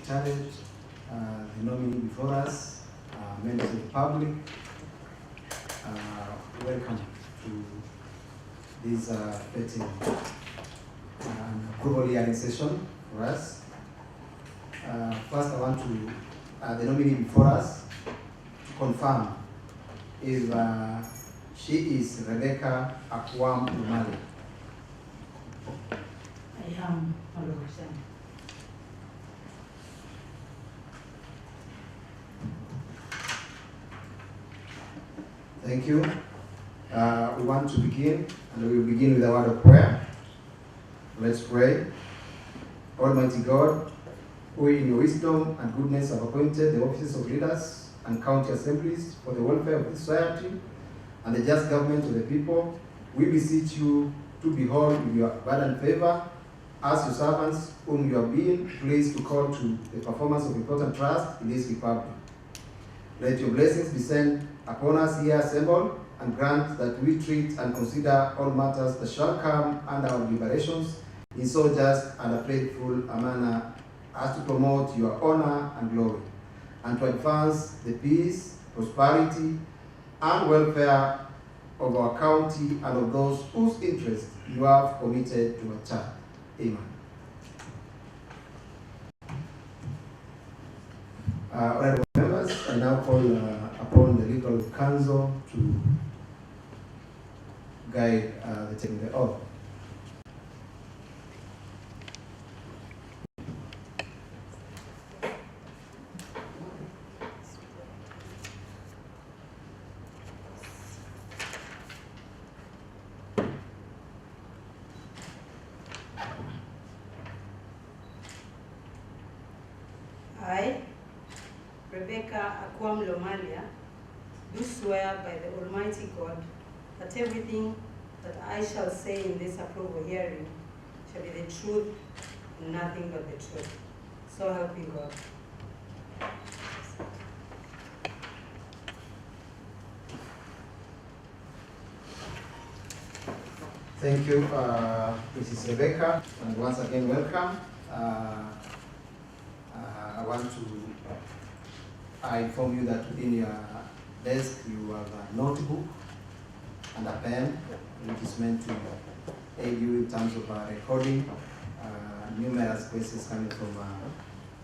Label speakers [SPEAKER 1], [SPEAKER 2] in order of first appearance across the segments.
[SPEAKER 1] challenge the nominee before us, members of the public. Welcome to this vetting approval hearing session for us. First, I want to the nominee before us to confirm if she is REBECA AKUAM LOMALIA.
[SPEAKER 2] I am 100%.
[SPEAKER 1] Thank you. We want to begin, and we will begin with a word of prayer. Let's pray. Almighty God, who in your wisdom and goodness have appointed the offices of leaders and county assemblies for the welfare of the society and the just government of the people, we beseech you to behold with your abundant favor as your servants whom you have been pleased to call to the performance of important trust in this republic. Let your blessings descend upon us here assembled, and grant that we treat and consider all matters that shall come under our deliberations in so just and a faithful a manner as to promote your honor and glory, and to advance the peace, prosperity, and welfare of our county and of those whose interests you have committed to a child. Amen. Honorable members, I now call upon the legal counsel to guide the taking the oath.
[SPEAKER 2] I, REBECA AKUAM LOMALIA, do swear by the Almighty God that everything that I shall say in this approval hearing shall be the truth and nothing but the truth. So help me God.
[SPEAKER 1] Thank you, Mrs. REBECA, and once again, welcome. I want to inform you that within your desk you have a notebook and a pen, which is meant to aid you in terms of recording numerous questions coming from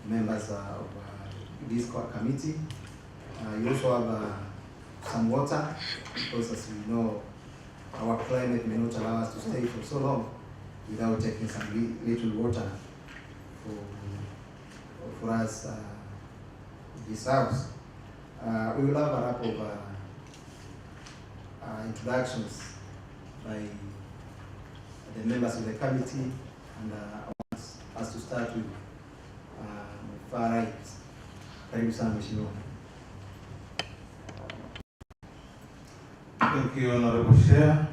[SPEAKER 1] members of this committee. You also have some water, because as we know, our climate may not allow us to stay for so long without taking some little water for us this house. We will have a wrap of introductions by the members of the committee, and I want us to start with far right. Karibu sana Mheshimiwa.
[SPEAKER 3] Thank you, Honorable Chair.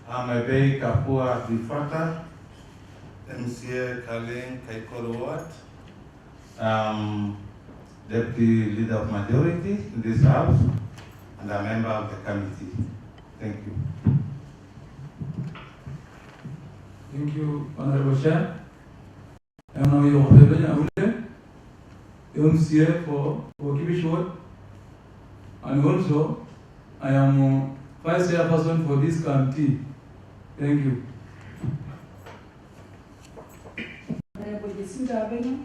[SPEAKER 3] I'm REBECA AKUAM MCA Kaleng Kaikoro Ward, Deputy Leader of Majority in this House, and a member of the committee. Thank you.
[SPEAKER 4] Thank you, Honorable Chair. I am now your MCA for Kibishwad, and also I am vice chairperson for this committee. Thank you.
[SPEAKER 5] Honorable Jessica Avenue,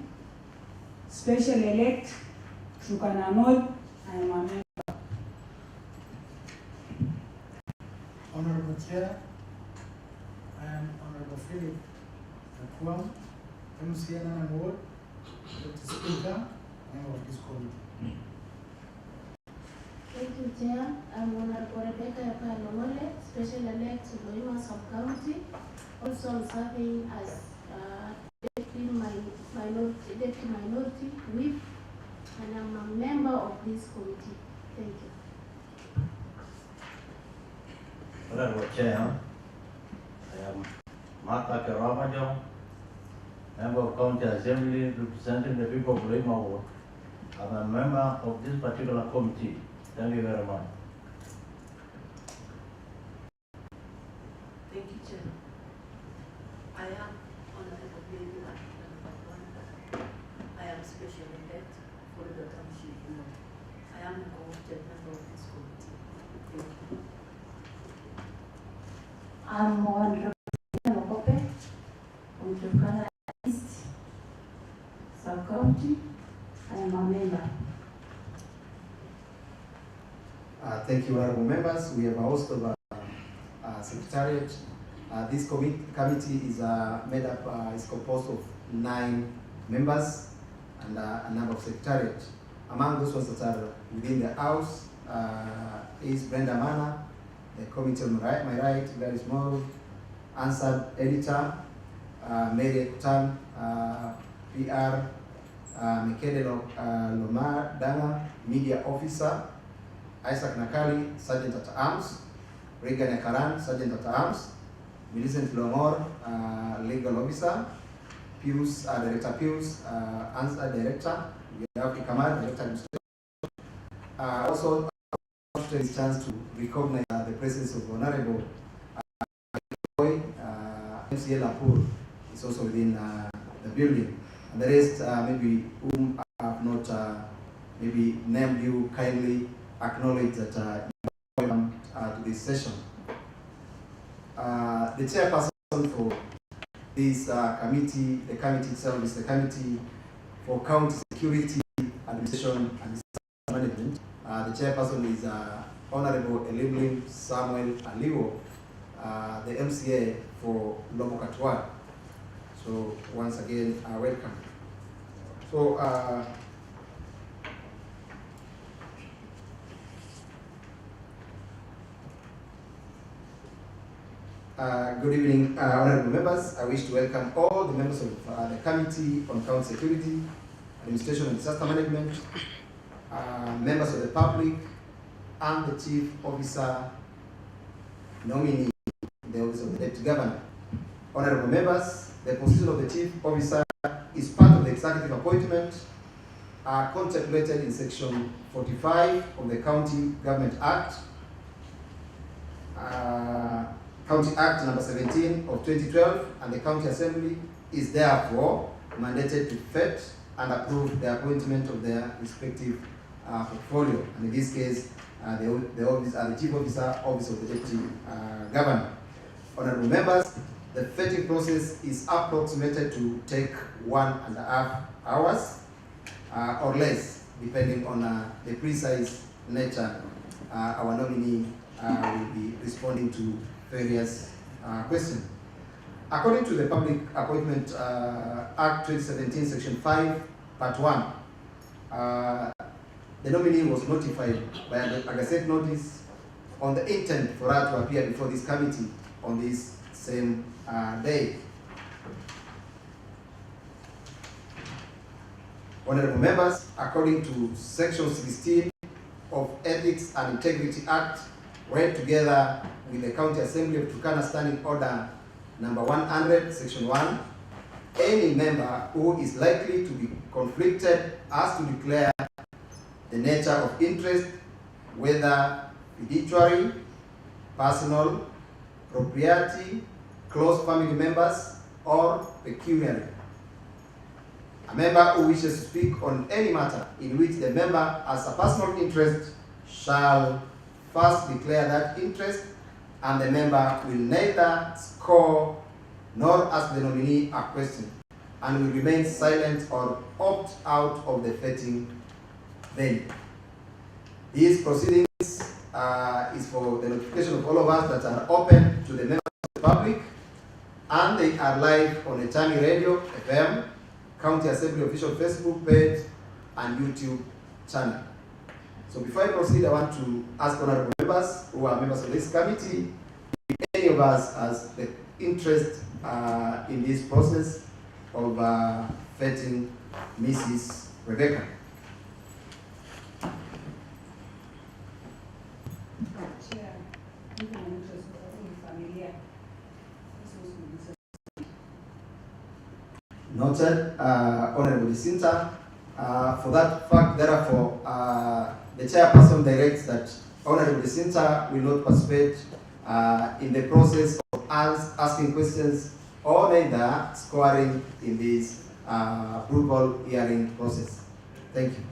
[SPEAKER 5] Special Elect, Turkana North, I am a member.
[SPEAKER 6] Honorable Chair, I am Honorable Philip Akwam, MCA Nana Ward, Deputy Speaker, member of this committee.
[SPEAKER 7] Thank you, Chair. I'm Honorable REBECA AKUAM LOMALIA, Special Elect to Loima Sub-County. Also, I'm serving as Deputy Minority Whip, and I'm a member of this committee. Thank you.
[SPEAKER 8] Honorable Chair, I am Martha Keramajo, member of County Assembly representing the people of Loima Ward. I'm a member of this particular committee. Thank you very much.
[SPEAKER 2] Thank you, Chair. I am Honorable Baby African.
[SPEAKER 9] I'm Honorable Mokope from Turkana East Sub-County. I am a member.
[SPEAKER 1] Thank you, honorable members. We have a host of secretariat. This committee is made up, is composed of 9 members and a number of secretariat. Among those ones that are within the house is Brenda Mana, the committee on my right, very small, answered editor, Mary Kutan, PR, Mekede Lomar Danga, media officer, Isaac Nakali, Sergeant at Arms, Regan Karan, Sergeant at Arms, Millicent Longor, legal officer, Pius, Director Pius, answer director, we have Ikamal, Director Administration. Also, this chance to recognize the presence of Honorable MCA Lapur is also within the building. And the rest, maybe whom I have not maybe named, you kindly acknowledge that you welcome to this session. The chairperson for this committee, the committee itself is the Committee for County Security, Administration and Management. The chairperson is Honorable Eliblin Samuel Aliwo, the MCA for Lobo Katwa. So once again, welcome. So good evening, honorable members. I wish to welcome all the members of the Committee on County Security, Administration and Disaster Management, members of the public, and the Chief Officer nominee, the Office of the Deputy Governor. Honorable members, the position of the Chief Officer is part of the executive appointment contemplated in Section 45 of the County Government Act, County Act number 17 of 2012, and the County Assembly is therefore mandated to vet and approve the appointment of their respective portfolio. And in this case, the Chief Officer, Office of the Deputy Governor. Honorable members, the vetting process is approximated to take 1.5 hours or less, depending on the precise nature our nominee will be responding to various questions. According to the Public Appointment Act 2017, Section 5, Part 1, the nominee was notified by a Gazette notice on the intent for her to appear before this committee on this same day. Honorable members, according to Section 16 of Ethics and Integrity Act, read together with the County Assembly of Turkana Standing Order number 100, Section 1, any member who is likely to be conflicted has to declare the nature of interest, whether fiduciary, personal, propriety, close family members, or pecuniary. A member who wishes to speak on any matter in which the member has a personal interest shall first declare that interest, and the member will neither score nor ask the nominee a question, and will remain silent or opt out of the vetting venue. These proceedings is for the notification of all of us that are open to the members of the public, and they are live on Etami Radio, FM, County Assembly official Facebook page, and YouTube channel. So before I proceed, I want to ask honorable members who are members of this committee, if any of us has the interest in this process of vetting Mrs. Rebecca. Noted, Honorable Jacinta. For that fact, therefore, the chairperson directs that Honorable Jacinta will not participate in the process of asking questions or neither scoring in this approval hearing process. Thank you.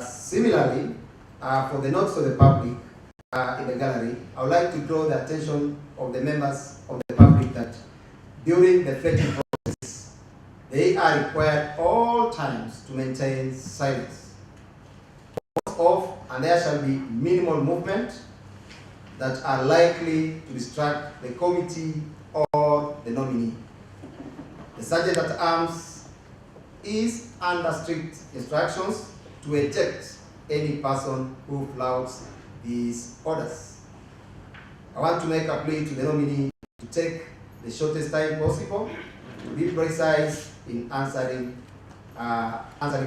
[SPEAKER 1] Similarly, for the notes of the public, in the gallery, I would like to draw the attention of the members of the public that during the vetting process, they are required all times to maintain silence. Off, and there shall be minimal movement that are likely to distract the committee or the nominee. The Sergeant at Arms is under strict instructions to eject any person who flouts these orders. I want to make a plea to the nominee to take the shortest time possible, to be precise in answering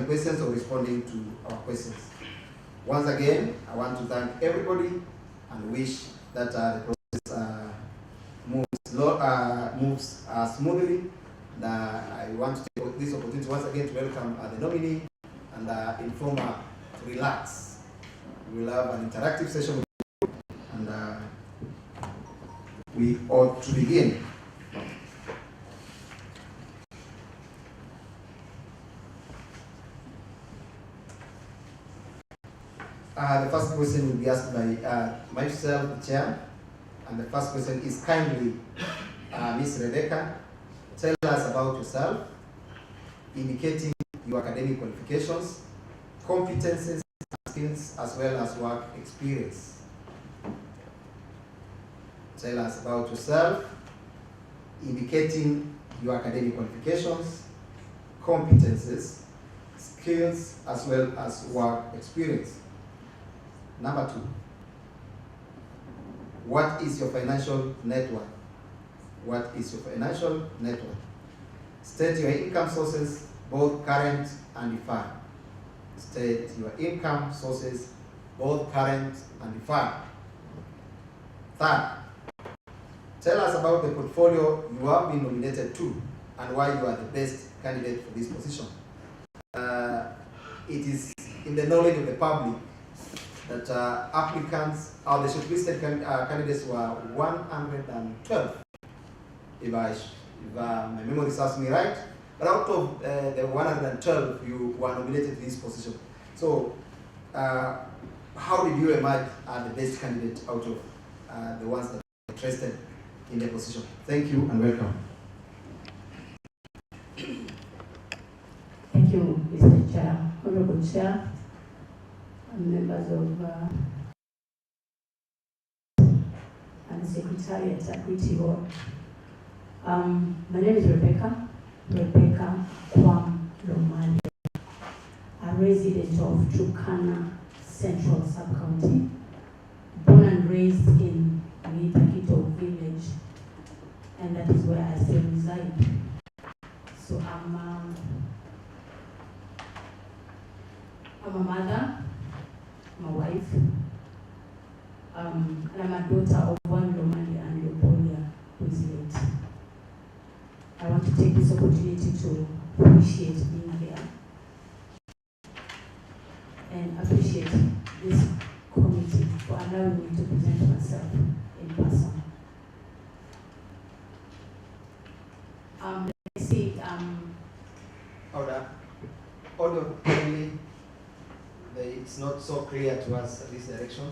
[SPEAKER 1] questions or responding to our questions. Once again, I want to thank everybody and wish that the process moves smoothly. And I want to take this opportunity once again to welcome the nominee and inform her to relax. We will have an interactive session with you, and we ought to begin. The first question will be asked by myself, the chair, and the first question is kindly, Ms. Rebecca, tell us about yourself, indicating your academic qualifications, competences, skills, as well as work experience. Tell us about yourself, indicating your academic qualifications, competences, skills, as well as work experience. Number 2, what is your financial net worth? What is your financial net worth? State your income sources, both current and deferred. State your income sources, both current and deferred. Third, tell us about the portfolio you have been nominated to and why you are the best candidate for this position. It is in the knowledge of the public that applicants, or the shortlisted candidates were 112, if my memory serves me right. But out of the 112, you were nominated to this position. So, how did you emerge as the best candidate out of the ones that were interested in the position? Thank you and welcome.
[SPEAKER 9] Thank you, Mr. Chair, Honorable Chair, and members of and the Secretariat at Equity Board. My name is Rebecca Akuam Lomalia, a resident of Turkana Central Sub-County, born and raised in Itakito village, and that is where I still reside. So I'm a mother, I'm a wife, and I'm a daughter of one Lomalia and Leopolia, who is late. I want to take this opportunity to appreciate being here and appreciate this committee for allowing me to present myself in person. Let's see.
[SPEAKER 1] Although currently it's not so clear to us this direction.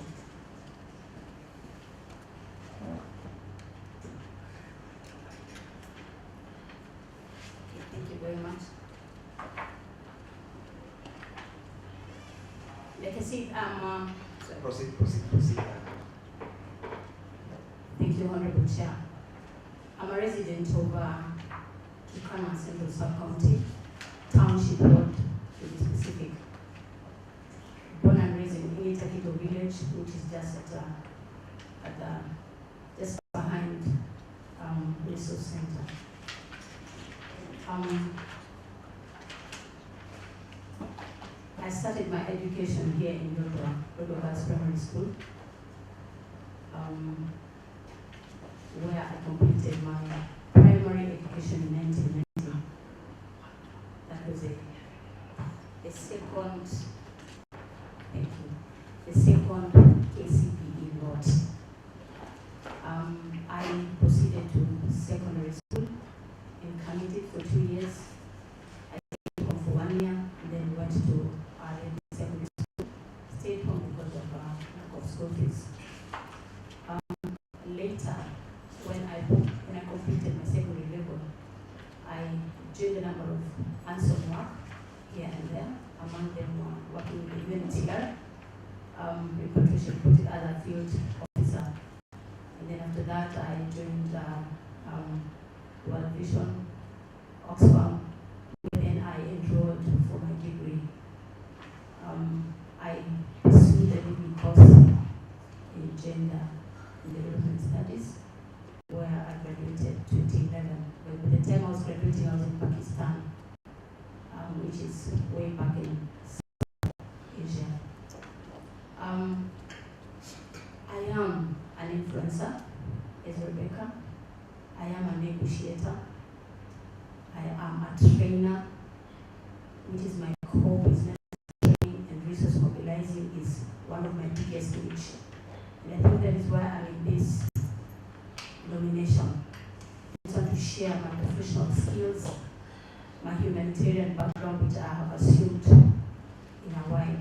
[SPEAKER 9] Thank you very much. Like I said,
[SPEAKER 1] Proceed.
[SPEAKER 9] Thank you, Honorable Chair. I'm a resident of Turkana Central Sub-County, Township Road, to be specific. Born and raised in Itakito village, which is just just behind Resource Center. I started my education here in Yodo Girls Primary School, where I completed my primary education in 1990. That was a second, thank you, the second KCPE lot. I proceeded to secondary school in Kamiti for 2 years. I stayed home for 1 year, and then went to secondary school. Stayed home because of lack of school fees. doing a number of hands-on work here and there, among them working with the UNHCR, repatriation project as a field officer. And then after that, I joined World Vision, Oxfam, and then I enrolled for my degree. I pursued a degree course in gender and development studies, where I graduated 2011. But by the time I was graduating, I was in Pakistan, which is way back in Asia. I am an influencer, as Rebecca. I am a negotiator. I am a trainer, which is my core business. Training and resource mobilizing is one of my biggest niche. And I think that is why I'm in this nomination. I just want to share my professional skills, my humanitarian background, which I have assumed in a while.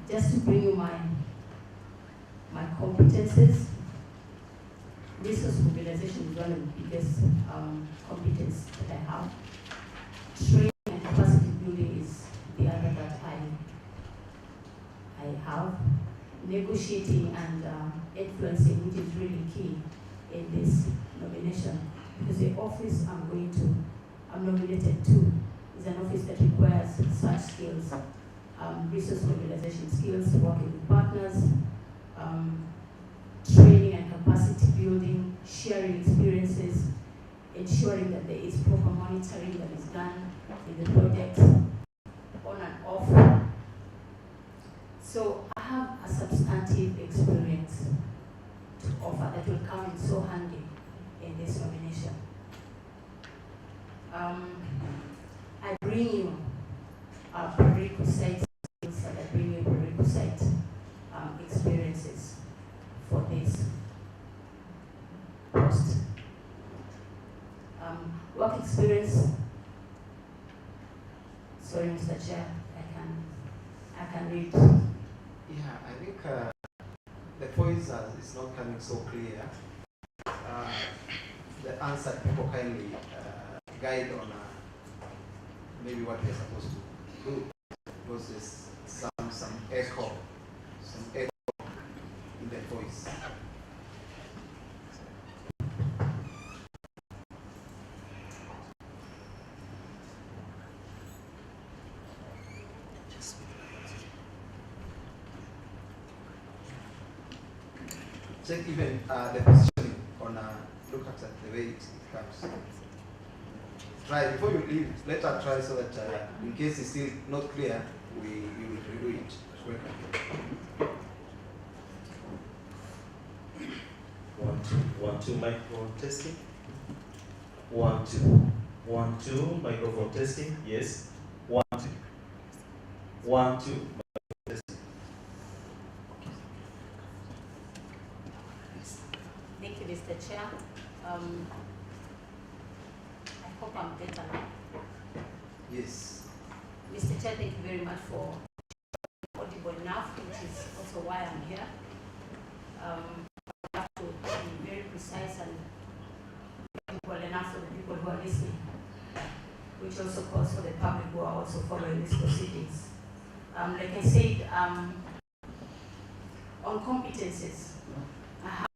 [SPEAKER 9] Just to bring you my competences, resource mobilization is one of the biggest competence that I have. Training and capacity building is the other that I have. Negotiating and influencing, which is really key in this nomination, because the office I'm nominated to is an office that requires such skills, resource mobilization skills, working with partners, training and capacity building, sharing experiences, ensuring that there is proper monitoring that is done in the project, on and off. So I have a substantive experience to offer that will come in so handy in this nomination. I bring you prerequisite skills and I bring you prerequisite experiences for this post. Work experience. Sorry, Mr. Chair, I can read.
[SPEAKER 1] Yeah, I think the voice is not coming so clear. The answer, people kindly guide on maybe what they're supposed to do, because there's some echo in the voice. Check even the positioning on look at the way it comes. Try before you leave. Let her try so that in case it's still not clear, we will redo it. Welcome.
[SPEAKER 10] 1 2 1 2 microphone testing. 1 2 1 2 microphone testing. Yes. 1 2 1 2 microphone testing.
[SPEAKER 9] Thank you, Mr. Chair. I hope I'm better now.
[SPEAKER 1] Yes.
[SPEAKER 9] Mr. Chair, thank you very much for audible enough, which is also why I'm here. I have to be very precise and audible enough for the people who are listening, which also calls for the public who are also following these proceedings. Like I said, on competences, I have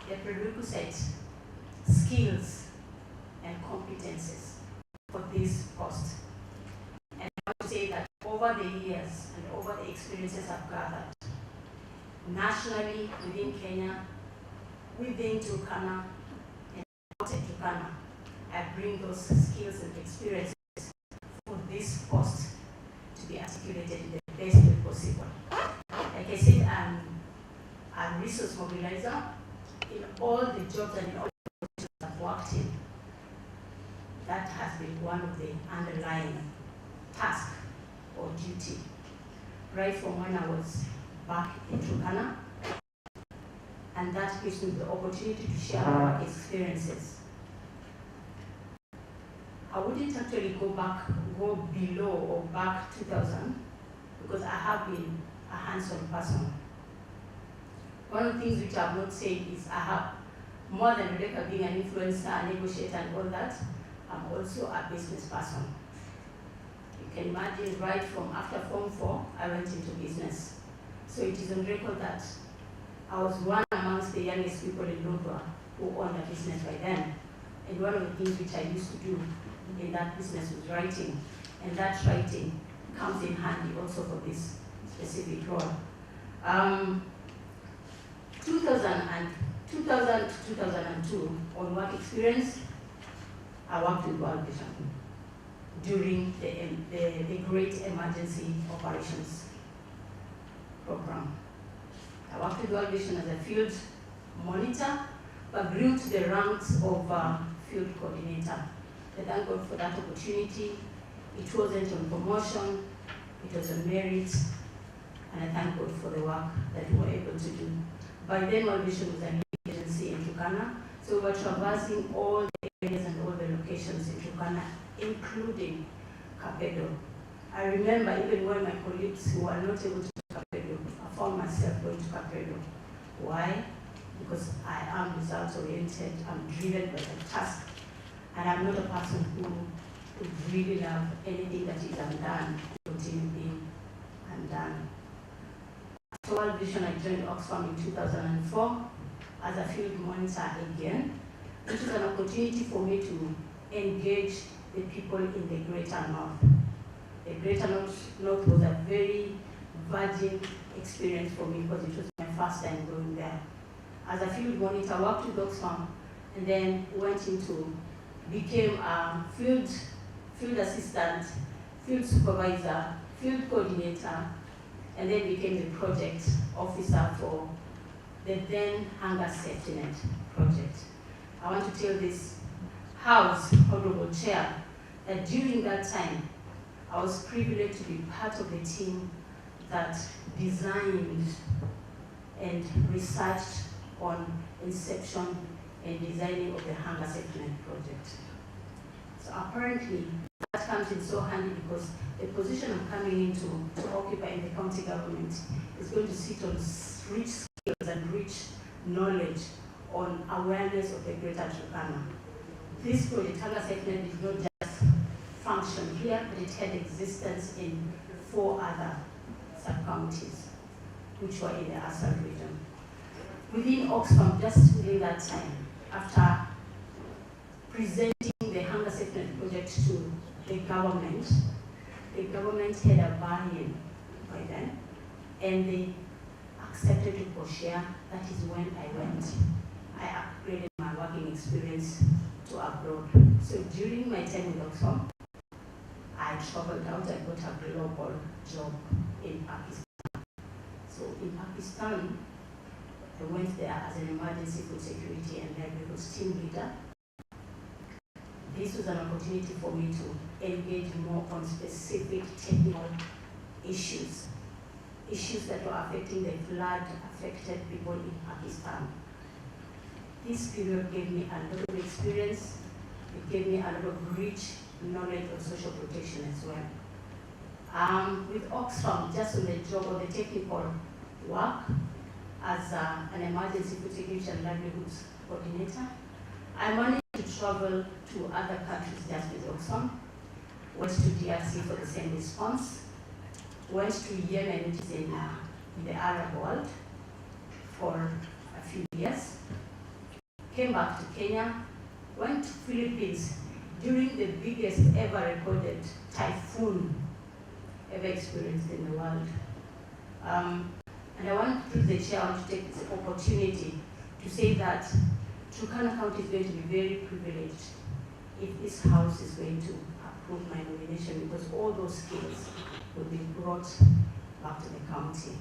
[SPEAKER 9] the prerequisite skills and competences for this post. And I want to say that over the years and over the experiences I've gathered, nationally within Kenya, within Turkana, and outside Turkana, I bring those skills and experiences for this post to be articulated in the best way possible. Like I said, I'm a resource mobilizer. In all the jobs and in all the positions I've worked in, that has been one of the underlying tasks or duty. Right from when I was back in Turkana, and that gives me the opportunity to share my experiences. I wouldn't actually go below or back 2000, because I have been a hands-on person. One of the things which I have not said is I have more than Rebecca being an influencer, a negotiator, and all that, I'm also a business person. You can imagine, right from after Form 4, I went into business. So it is on record that I was one amongst the youngest people in Lodwar who owned a business by then. And one of the things which I used to do in that business was writing. And that writing comes in handy also for this specific role. 2000 to 2002, on work experience, I worked with World Vision during the Great Emergency Operations Program. I worked with World Vision as a field monitor, but grew to the ranks of field coordinator. I thank God for that opportunity. It wasn't on promotion, it was on merit, and I thank God for the work that we were able to do. By then, World Vision was an agency in Turkana, so we were traversing all the areas and all the locations in Turkana, including Kapedo. I remember even when my colleagues who were not able to do Kapedo, I found myself going to Kapedo. Why? Because I am results-oriented, I'm driven by the task, and I'm not a person who would really love anything that is undone to continue being undone. After World Vision, I joined Oxfam in 2004 as a field monitor again. It was an opportunity for me to engage the people in the Greater North. The Greater North was a very virgin experience for me because it was my first time going there. As a field monitor, I worked with Oxfam and then became a field assistant, field supervisor, field coordinator, and then became the project officer for the then Hunger Safety Net project. I want to tell this House, Honorable Chair, that during that time, I was privileged to be part of the team that designed and researched on inception and designing of the Hunger Safety Net project. So apparently, that comes in so handy because the position I'm coming into to occupy in the county government is going to sit on rich skills and rich knowledge on awareness of the Greater Turkana. This project, Hunger Safety Net, did not just function here, but it had existence in 4 other sub-counties, which were in the Asal region. Within Oxfam, just within that time, after presenting the Hunger Safety Net project to the government had a buy-in by then, and they accepted to co-share. That is when I went. I upgraded my working experience to abroad. So during my time with Oxfam, I traveled out, I got a global job in Pakistan. So in Pakistan, I went there as an emergency food security and livelihoods team leader. This was an opportunity for me to engage more on specific technical issues that were affecting the flood-affected people in Pakistan. This period gave me a lot of experience. It gave me a lot of rich knowledge of social protection as well. With Oxfam, just on the job of the technical work as an emergency food security and livelihoods coordinator, I managed to travel to other countries just with Oxfam. Went to DRC for the same response. Went to Yemen, which is in the Arab world, for a few years. Came back to Kenya. Went to Philippines during the biggest ever recorded typhoon ever experienced in the world. And I want to, the chair, I want to take this opportunity to say that Turkana County is going to be very privileged if this House is going to approve my nomination, because all those skills will be brought back to the county.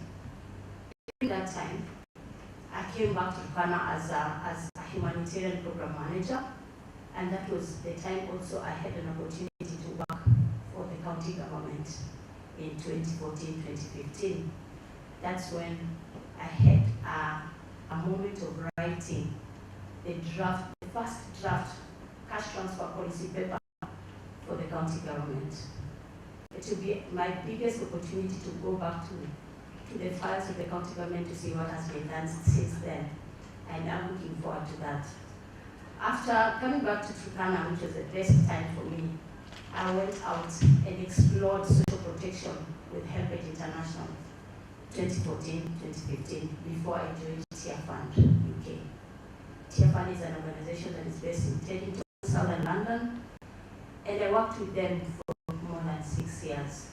[SPEAKER 9] During that time, I came back to Turkana as a humanitarian program manager, and that was the time also I had an opportunity to work for the county government in 2014-2015. That's when I had a moment of writing the first draft cash transfer policy paper for the county government. It will be my biggest opportunity to go back to the files of the county government to see what has been done since then. and I'm looking forward to that. After coming back to Turkana, which was the best time for me, I went out and explored social protection with Helpage International 2014-2015 before I joined Tier Fund UK. Tier Fund is an organization that is based in Teddington, southern London, and I worked with them for more than 6 years.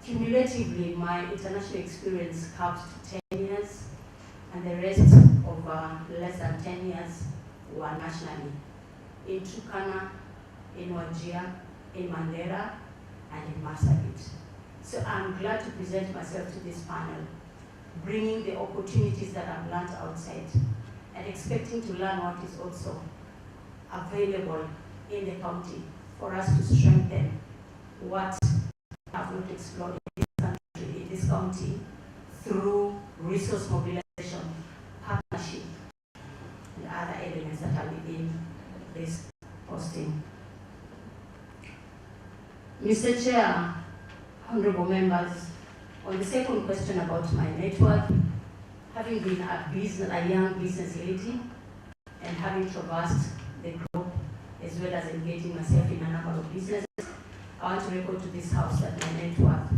[SPEAKER 9] Cumulatively, my international experience comes to 10 years, and the rest of less than 10 years were nationally, in Turkana, in Wajir, in Mandera, and in Marsabit. So I'm glad to present myself to this panel, bringing the opportunities that I've learned outside, and expecting to learn what is also available in the county for us to strengthen what we have not explored in this country, in this county, through resource mobilization, partnership, and other elements that are within this posting. Mr. Chair, honorable members, on the second question about my network, having been a young business lady and having traversed the group as well as engaging myself in a number of businesses, I want to report to this house that my network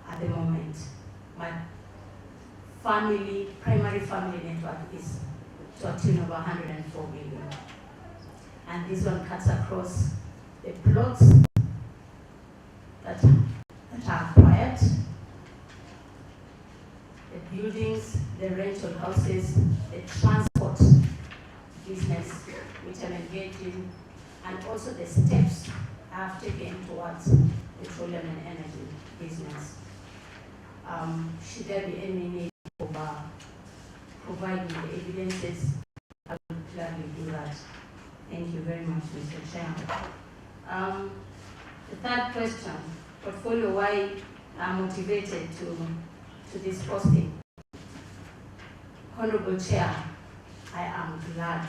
[SPEAKER 9] at the moment, my primary family network is to a tune of 104 million. And this one cuts across the plots that are acquired, the buildings, the rental houses, the transport business which I'm engaged in, and also the steps I have taken towards petroleum and energy business. Should there be any need of providing the evidences, I will gladly do that. Thank you very much, Mr. Chairman. The third question, portfolio, why I'm motivated to this posting. Honorable Chair, I am glad.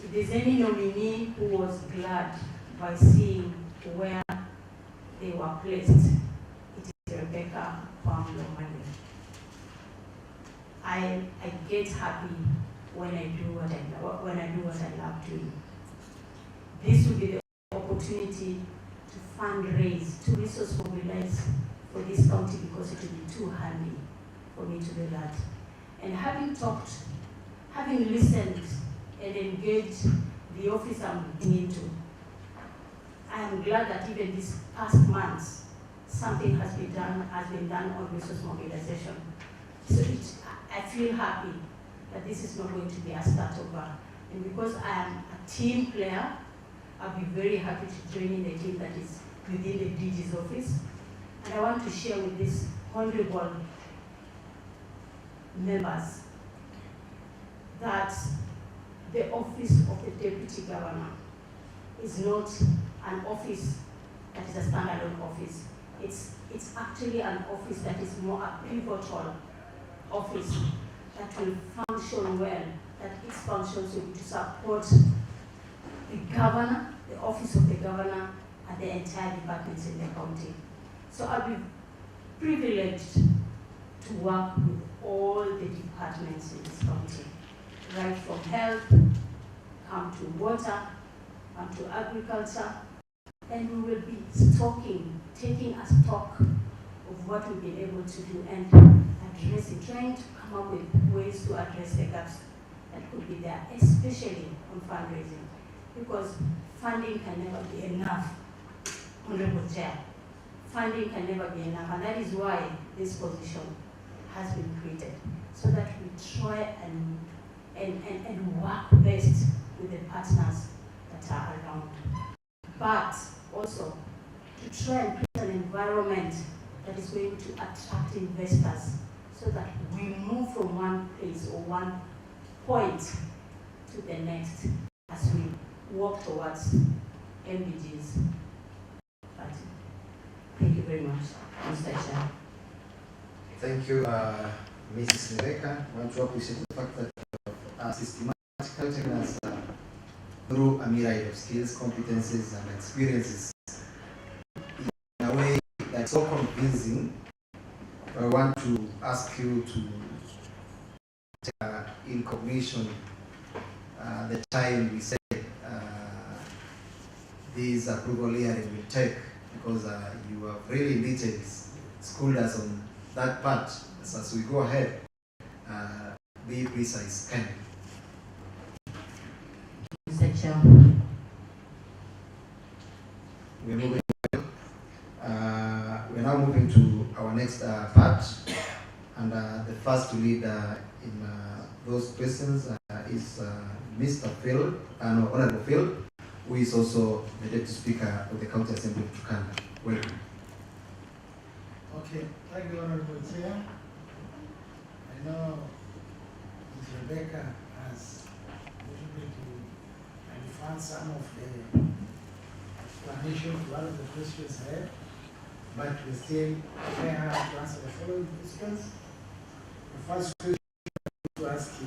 [SPEAKER 9] If there's any nominee who was glad by seeing where they were placed, it is REBECA AKUAM LOMALIA. I get happy when I do what I love doing. This will be the opportunity to fundraise, to resource mobilize for this county, because it will be too handy for me to do that. And having listened and engaged the office I'm looking into, I am glad that even these past months, something has been done on resource mobilization. So I feel happy that this is not going to be a start over. And because I am a team player, I'll be very happy to join in the team that is within the DG's office. And I want to share with these honorable members that the office of the Deputy Governor is not an office that is a standalone office. It's actually an office that is more a pivotal office that will function well, that its functions will be to support the governor, the office of the governor, and the entire departments in the county. So I'll be privileged to work with all the departments in this county, right from health, come to water, come to agriculture, and we will be taking a stock of what we've been able to do and addressing, trying to come up with ways to address the gaps that could be there, especially on fundraising, because funding can never be enough, Honorable Chair. Funding can never be enough, and that is why this position has been created, so that we try and work best with the partners that are around. But also to try and create an environment that is going to attract investors, so that we move from one place or one point to the next as we walk towards MDGs. Thank you very much, Mr. Chair.
[SPEAKER 1] Thank you, Mrs. Rebecca. I want to appreciate the fact that systematically taking us through a myriad of skills, competencies, and experiences in a way that's so convincing. I want to ask you to take taking cognition the time we said this approval hearing will take, because you have really in detail schooled us on that part. So as we go ahead, be precise, can
[SPEAKER 9] Mr. Chair.
[SPEAKER 1] we're moving. We're now moving to our next part, and the first to lead in those questions is Mr. Phil, Honorable Phil, who is also the Deputy Speaker of the County Assembly of Turkana. Welcome.
[SPEAKER 6] Okay, thank you, Honorable Chair. I know Ms. Rebecca has a little bit to find some of the explanation to one of the questions I had, but we still may have to answer the following questions. The first question to ask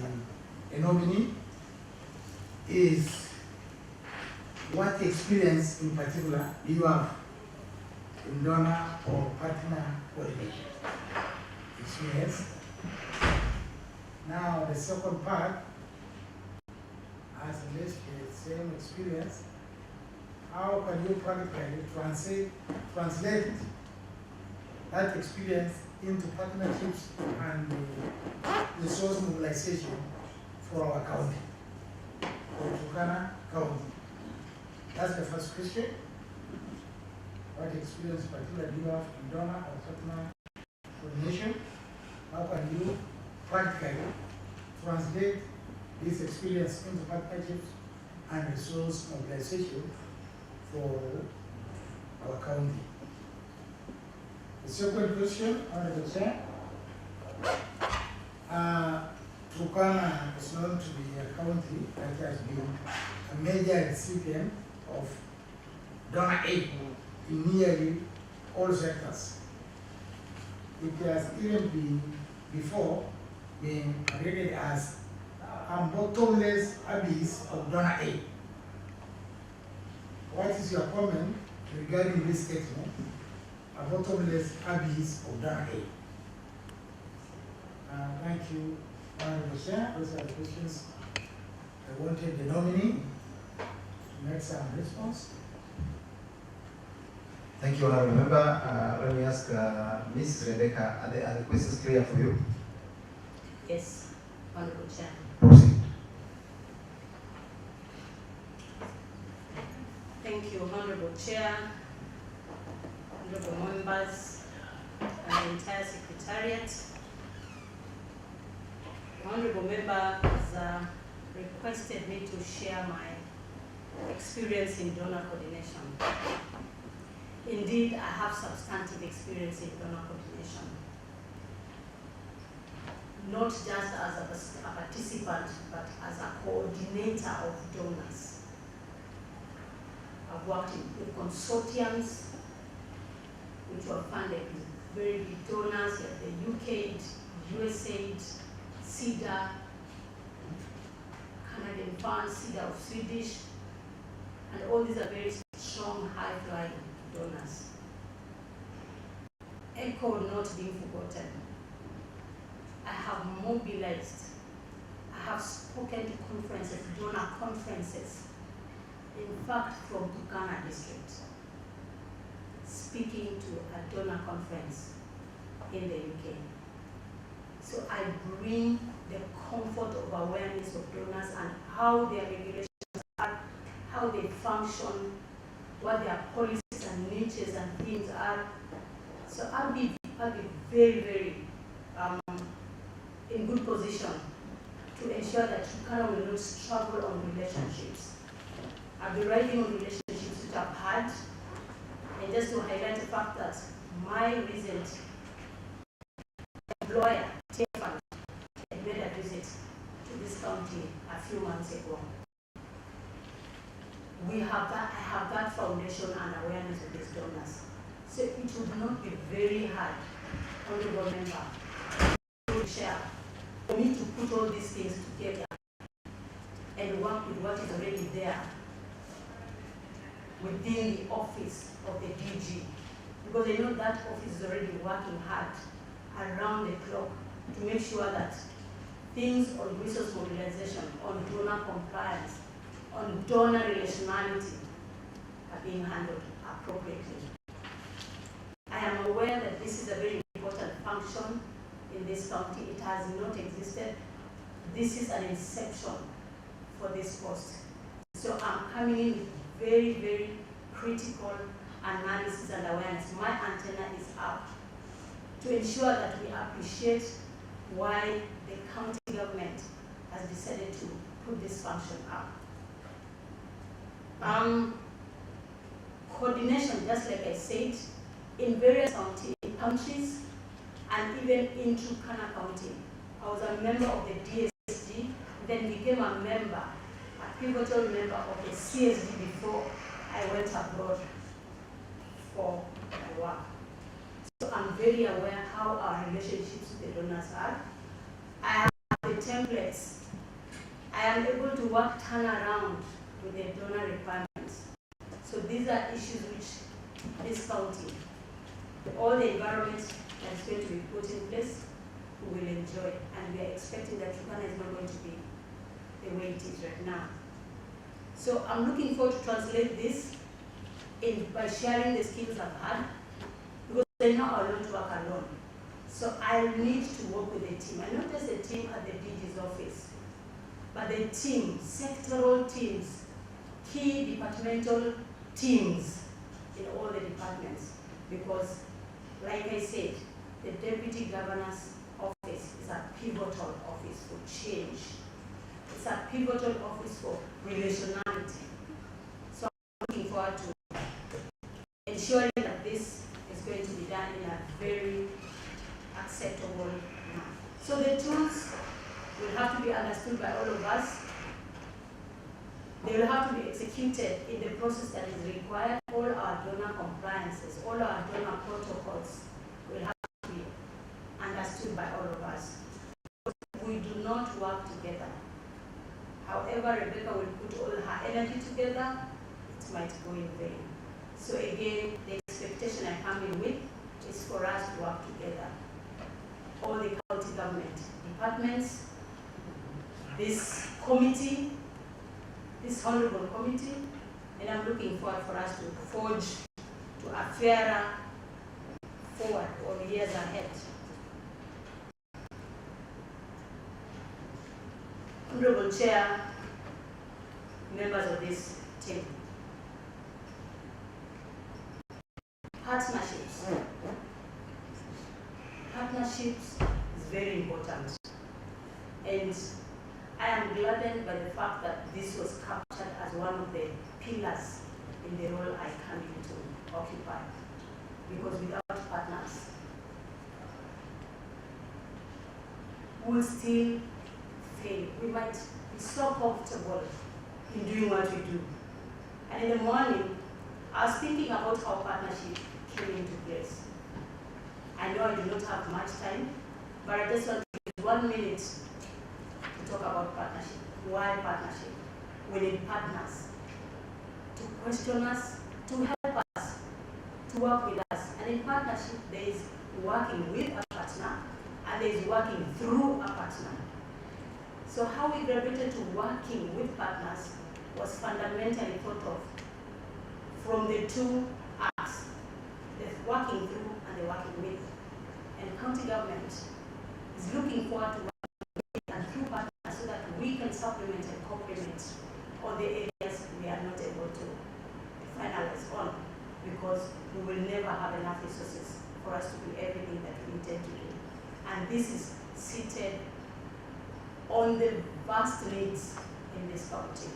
[SPEAKER 6] a nominee is, what experience in particular do you have in donor or partner coordination experience? Now the second part has the same experience. How can you practically translate that experience into partnerships and resource mobilization for our county, for Turkana County? That's the first question. What experience particularly do you have in donor or partner coordination? How can you practically translate this experience into partnerships and resource mobilization for our county? The second question, Honorable Chair. Turkana is known to be a county that has been a major recipient of donor aid in nearly all sectors. It has even been before being rated as a bottomless abyss of donor aid. What is your comment regarding this statement, a bottomless abyss of donor aid? Thank you, Honorable Chair. Those are the questions I wanted the nominee to make some response.
[SPEAKER 1] Thank you, Honorable Member. Let me ask Ms. Rebecca, are the questions clear for you?
[SPEAKER 9] Yes, Honorable Chair.
[SPEAKER 1] Proceed.
[SPEAKER 2] Thank you, Honorable Chair, Honorable Members, and the entire Secretariat. The Honorable Member has requested me to share my experience in donor coordination. Indeed, I have substantive experience in donor coordination. Not just as a participant, but as a coordinator of donors. I've worked with consortiums which were funded with very big donors like the UK, USAID, CEDA, Canadian Fund, CEDA of Swedish, and all these are very strong, high-flying donors. ECHO not being forgotten. I have mobilized, I have spoken to conferences, donor conferences, in fact from Turkana district, speaking to a donor conference in the UK. So I bring the comfort of awareness of donors and how their regulations are, how they function, what their policies and niches and themes are. So I'll be very, very in good position to ensure that Turkana will not struggle on relationships. I'll be writing on relationships which I've had, and just to highlight the fact that my recent employer, Tiafan, had made a visit to this county a few months ago. We have that, I have that foundation and awareness of these donors. So it would not be very hard, Honorable Member, to share, for me to put all these things together and work with what is already there within the office of the DG. Because I know that office is already working hard around the clock to make sure that
[SPEAKER 9] things on resource mobilization, on donor compliance, on donor relationality are being handled appropriately. I am aware that this is a very important function in this county. It has not existed. This is an inception for this post. So I'm coming in with very, very critical analysis and awareness. My antenna is up to ensure that we appreciate why the county government has decided to put this function up. Coordination, just like I said, in various countries and even in Turkana County. I was a member of the DSG, then became a member, a pivotal member of the CSG before I went abroad for my work. So I'm very aware how our relationships with the donors are. I have the templates. I am able to work turnaround with the donor requirements. So these are issues which this county, all the environment that is going to be put in place, we will enjoy. And we are expecting that Turkana is not going to be the way it is right now. So I'm looking forward to translate this by sharing the skills I've had, because they're not allowed to work alone. So I need to work with the team, and not just the team at the DG's office, but the team, sectoral teams, key departmental teams in all the departments. Because, like I said, the Deputy Governor's office is a pivotal office for change. It's a pivotal office for relationality. So I'm looking forward to ensuring that this is going to be done in a very acceptable manner. So the tools will have to be understood by all of us. They will have to be executed in the process that is required. All our donor compliances, all our donor protocols will have to be understood by all of us. We do not work together. However, Rebecca will put all her energy together, it might go in vain. So again, the expectation I come in with is for us to work together. All the county government departments, this committee, this honorable committee, and I'm looking forward for us to forge to a fairer forward or years ahead. Honorable Chair, members of this team. Partnerships. Partnerships is very important. And I am gladdened by the fact that this was captured as one of the pillars in the role I come in to occupy. Because without partners, we will still fail. We might be so comfortable in doing what we do. And in the morning, I was thinking about how partnership came into place. I know I do not have much time, but I just want to use 1 minute to talk about partnership. Why partnership? We need partners to question us, to help us, to work with us. And in partnership, there is working with a partner, and there is working through a partner. So how we graduated to working with partners was fundamentally thought of from the two acts, the working through and the working with. And county government is looking forward to working with and through partners so that we can supplement and complement all the areas we are not able to finalize on, because we will never have enough resources for us to do everything that we intend to do. And this is seated on the vast needs in this county.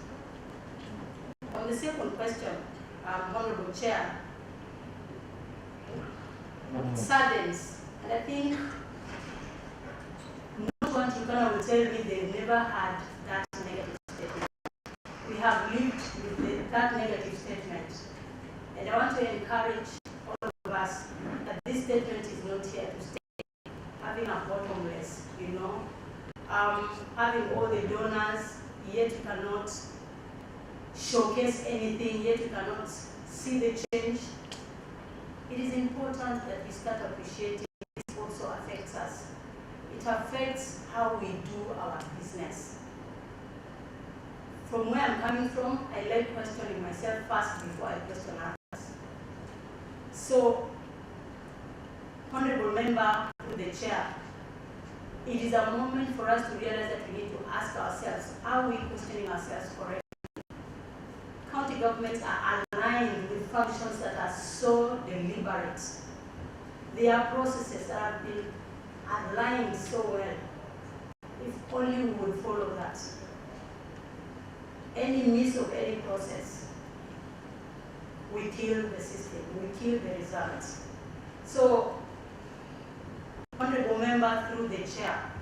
[SPEAKER 9] On the second question, Honorable Chair, it saddens, and I think not one Turkana will tell me they've never had that negative statement. We have lived with that negative statement, and I want to encourage all of us that this statement is not here to stay. Having a bottomless, having all the donors, yet you cannot showcase anything, yet you cannot see the change. It is important that we start appreciating this also affects us. It it affects how we do our business. From where I'm coming from, I like questioning myself first before I question others. So, Honorable Member to the Chair, it is a moment for us to realize that we need to ask ourselves, are we questioning ourselves correctly? County governments are aligned with functions that are so deliberate. There are processes that have been aligned so well. If only we would follow that. Any miss of any process, we kill the system, we kill the results. So, Honorable Member through the Chair,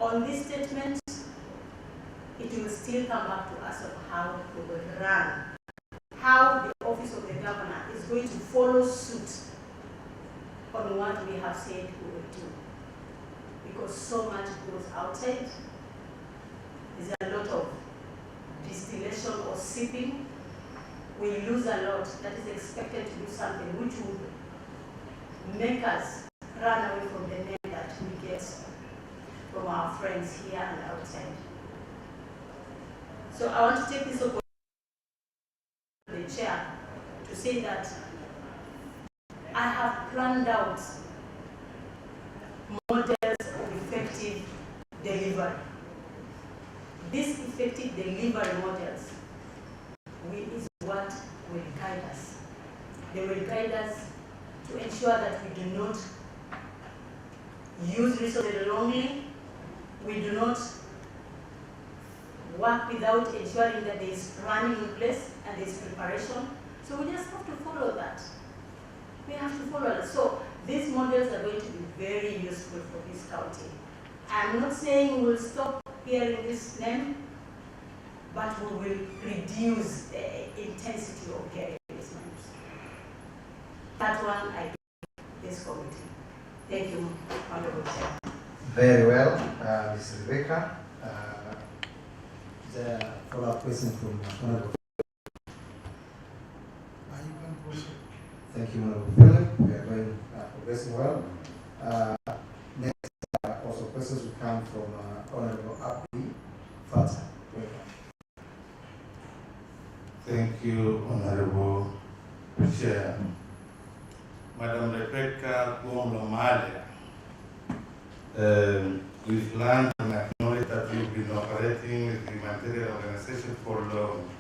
[SPEAKER 9] on this statement, it will still come back to us of how we will run, how the Office of the Governor is going to follow suit on what we have said we will do. Because so much goes outside. There's a lot of distillation or sipping. We lose a lot that is expected to do something which would make us run away from the name that we get from our friends here and outside. So I want to take this opportunity, the Chair, to say that I have planned out models of effective delivery. These effective delivery models is what will guide us. They will guide us to ensure that we do not use resources wrongly, we do not work without ensuring that there is planning in place and there is preparation. So we just have to follow that. We have to follow that. So these models are going to be very useful for this county. I'm not saying we'll stop hearing this name, but we will reduce the intensity of hearing these names. That one I give this committee. Thank you, Honorable Chair.
[SPEAKER 1] Very well, Ms. Rebecca. The follow-up question from Honorable. Thank you, Honorable Philip. We are going progressing well. Next, also questions will come from Honorable Abdi Fatah.
[SPEAKER 3] Thank you, Honorable Chair. Madam REBECA AKUAM LOMALIA, we've learned and acknowledged that you've been operating with the humanitarian organization for long,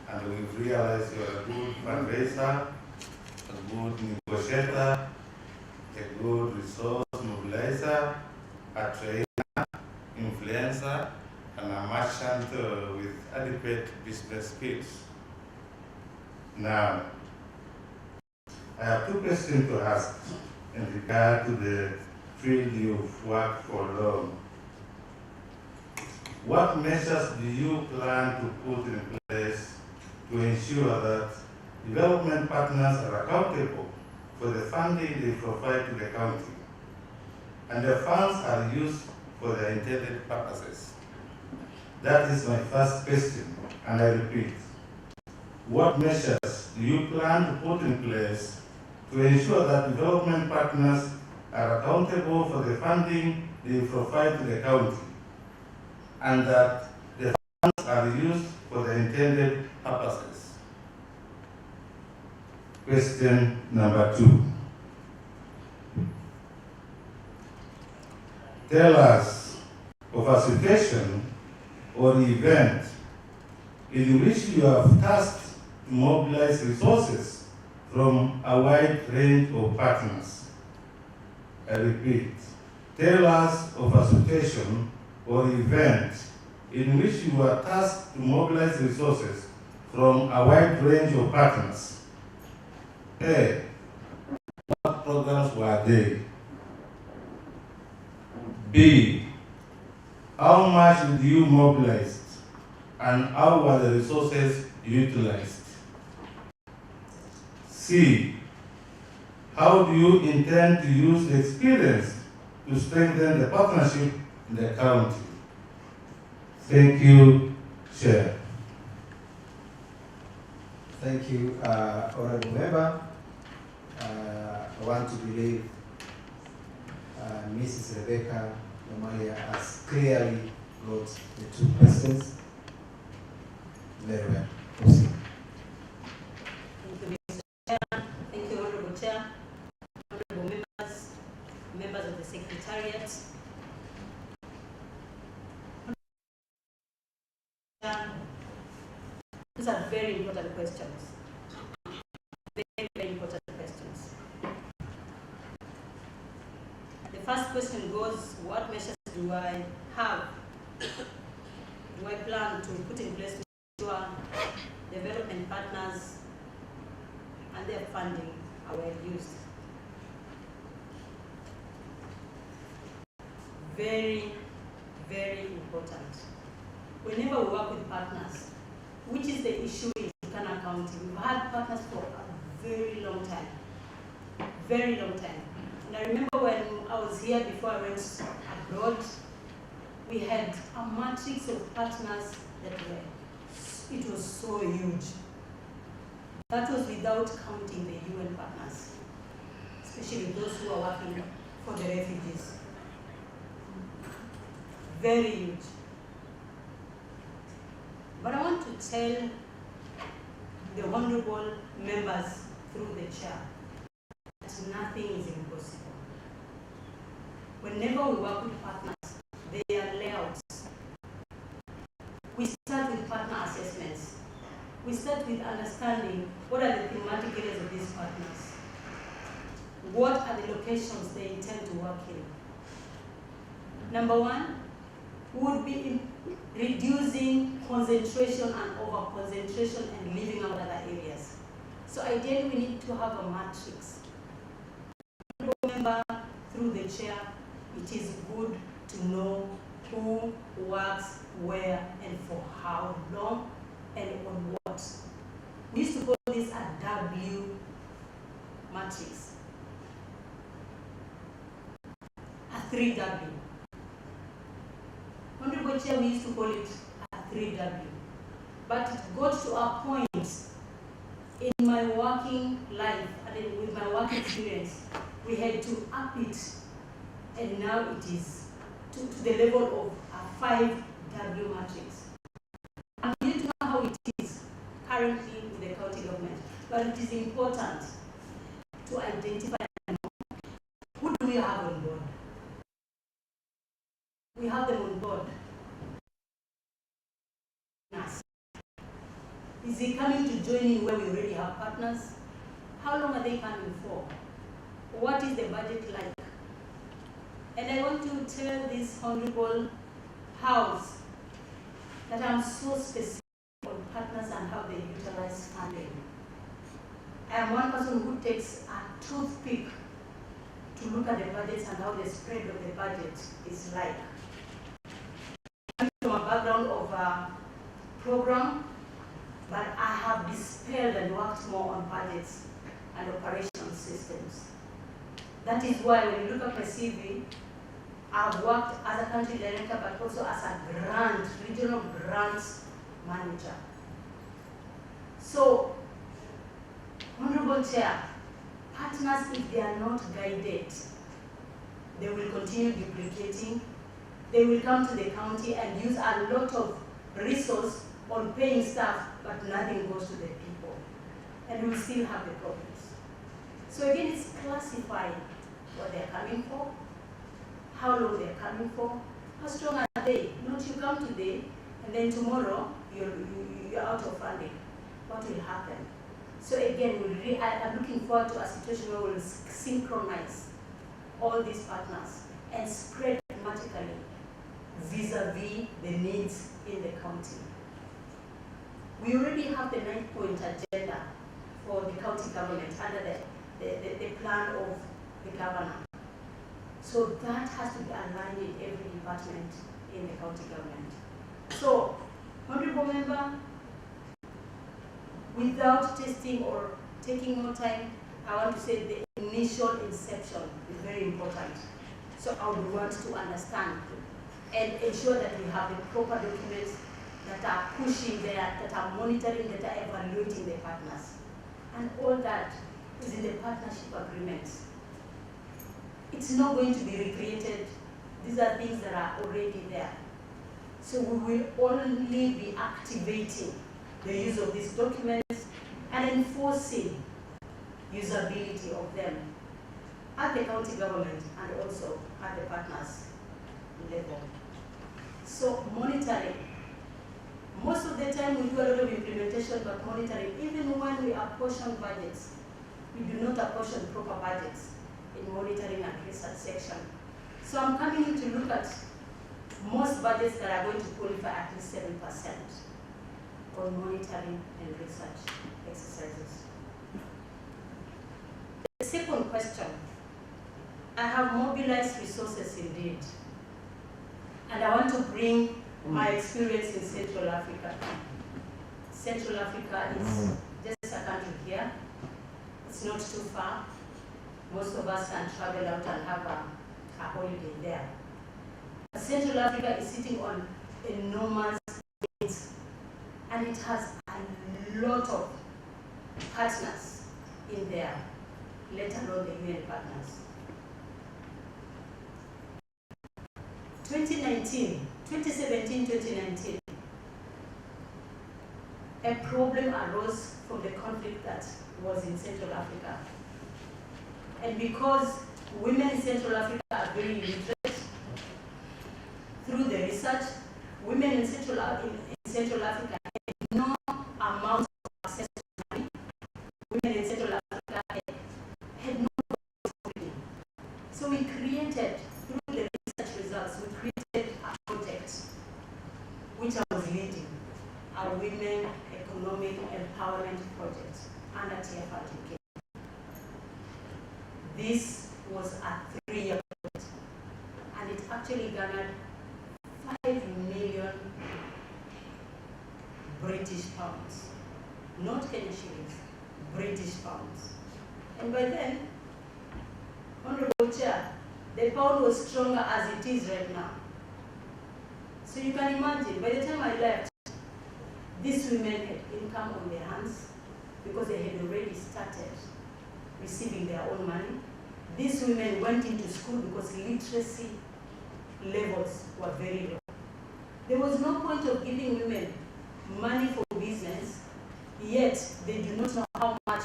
[SPEAKER 3] and we've realized you're a good fundraiser, a good negotiator, a good resource mobilizer, a trainer, influencer, and a merchant with adequate business skills. Now, I have two questions to ask in regard to the field you've worked for long. What measures do you plan to put in place to ensure that development partners are accountable for the funding they provide to the county, and the funds are used for their intended purposes? That is my first question, and I repeat. What measures do you plan to put in place to ensure that development partners are accountable for the funding they provide to the county, and that the funds are used for the intended purposes? Question number 2. Tell us of a situation or event in which you have tasked to mobilize resources from a wide range of partners. I repeat, tell us of a situation or event in which you were tasked to mobilize resources from a wide range of partners. A, what programs were they? B, how much did you mobilize and how were the resources utilized? C, how do you intend to use the experience to strengthen the partnership in the county? Thank you, Chair.
[SPEAKER 1] Thank you, Honorable Member. I want to believe Mrs. Rebecca Lomalia has clearly got the two questions very well. Proceed.
[SPEAKER 2] Thank you, Mr. Chair. Thank you, Honorable Chair, honorable members, members of the Secretariat. These are very important questions. Very, very important questions. The first question goes, what measures do I have, do I plan to put in place to ensure development partners and their funding are well used? Very, very important. Whenever we work with partners, which is the issue in Turkana County, we've had partners for a very long time. Very long time. And I remember when I was here before I went abroad, we had a matrix of partners that were, it was so huge. That was without counting the UN partners, especially those who are working for the refugees. Very huge. But I want to tell the honorable members through the chair that nothing is impossible. Whenever we work with partners, they are layouts. We start with partner assessments. We start with understanding what are the thematic areas of these partners. What are the locations they intend to work in? Number one would be in reducing concentration and over-concentration and leaving out other areas. So ideally, we need to have a matrix. Remember, through the chair, it is good to know who works where and for how long and on what. We used to call this a W matrix, a 3W. Honorable Chair, we used to call it a 3W. But it got to a point in my working life and with my work experience, we had to up it, and now it is to the level of a 5W matrix. And we need to know how it is currently with the county government, but it is important to identify who do we have on board. We have them on board. Is he coming to join in where we already have partners? How long are they coming for? What is the budget like? And I want to tell this honorable house that I'm so specific on partners and how they utilize funding. I am one person who takes a toothpick to look at the budgets and how the spread of the budget is like. I'm from a background of a program, but I have dispelled and worked more on budgets and operational systems. That is why when you look at my CV, I've worked as a country director, but also as a regional grants manager. So, Honorable Chair, partners, if they are not guided, they will continue duplicating. They will come to the county and use a lot of resource on paying staff, but nothing goes to the people. And we will still have the problems. So again, it's classifying what they're coming for, how long they're coming for, how strong are they? Not you come today, and then tomorrow you're out of funding. What will happen? So again, I'm looking forward to a situation where we'll synchronize all these partners and spread thematically vis-a-vis the needs in the county. We already have the 9-point agenda for the county government under the plan of the governor. So that has to be aligned in every department in the county government. So, honorable member, without testing or taking more time, I want to say the initial inception is very important. So I would want to understand and ensure that we have the proper documents that are pushing there, that are monitoring, that are evaluating the partners. And all that is in the partnership agreements. It's not going to be recreated. These are things that are already there. So we will only be activating the use of these documents and enforcing usability of them at the county government and also at the partners level. So monitoring. Most of the time we do a lot of implementation, but monitoring, even when we apportion budgets, we do not apportion proper budgets in monitoring and research section. So I'm coming in to look at most budgets that are going to qualify at least 7% on monitoring and research exercises. The second question, I have mobilized resources indeed, and I want to bring my experience in Central Africa. Central Africa is just a country here. It's not too far. Most of us can travel out and have a holiday there. Central Africa is sitting on enormous gains, and it has a lot of partners in there, let alone the UN partners. 2017-2019, a problem arose from the conflict that was in Central Africa. And because women in Central Africa are very literate, through the research, women in Central Africa had no amount of access to money. Women in Central Africa had no money. So we created, through the research results, we created a project which I was leading, a women economic empowerment project under TFRTK. This was a 3-year project, and it actually garnered 5 million British pounds, not Kenyan shillings, British pounds. And by then, Honorable Chair, the pound was stronger as it is right now. So you can imagine, by the time I left, these women had income on their hands because they had already started receiving their own money. These women went into school because literacy levels were very low. There was no point of giving women money for business, yet they do not know how much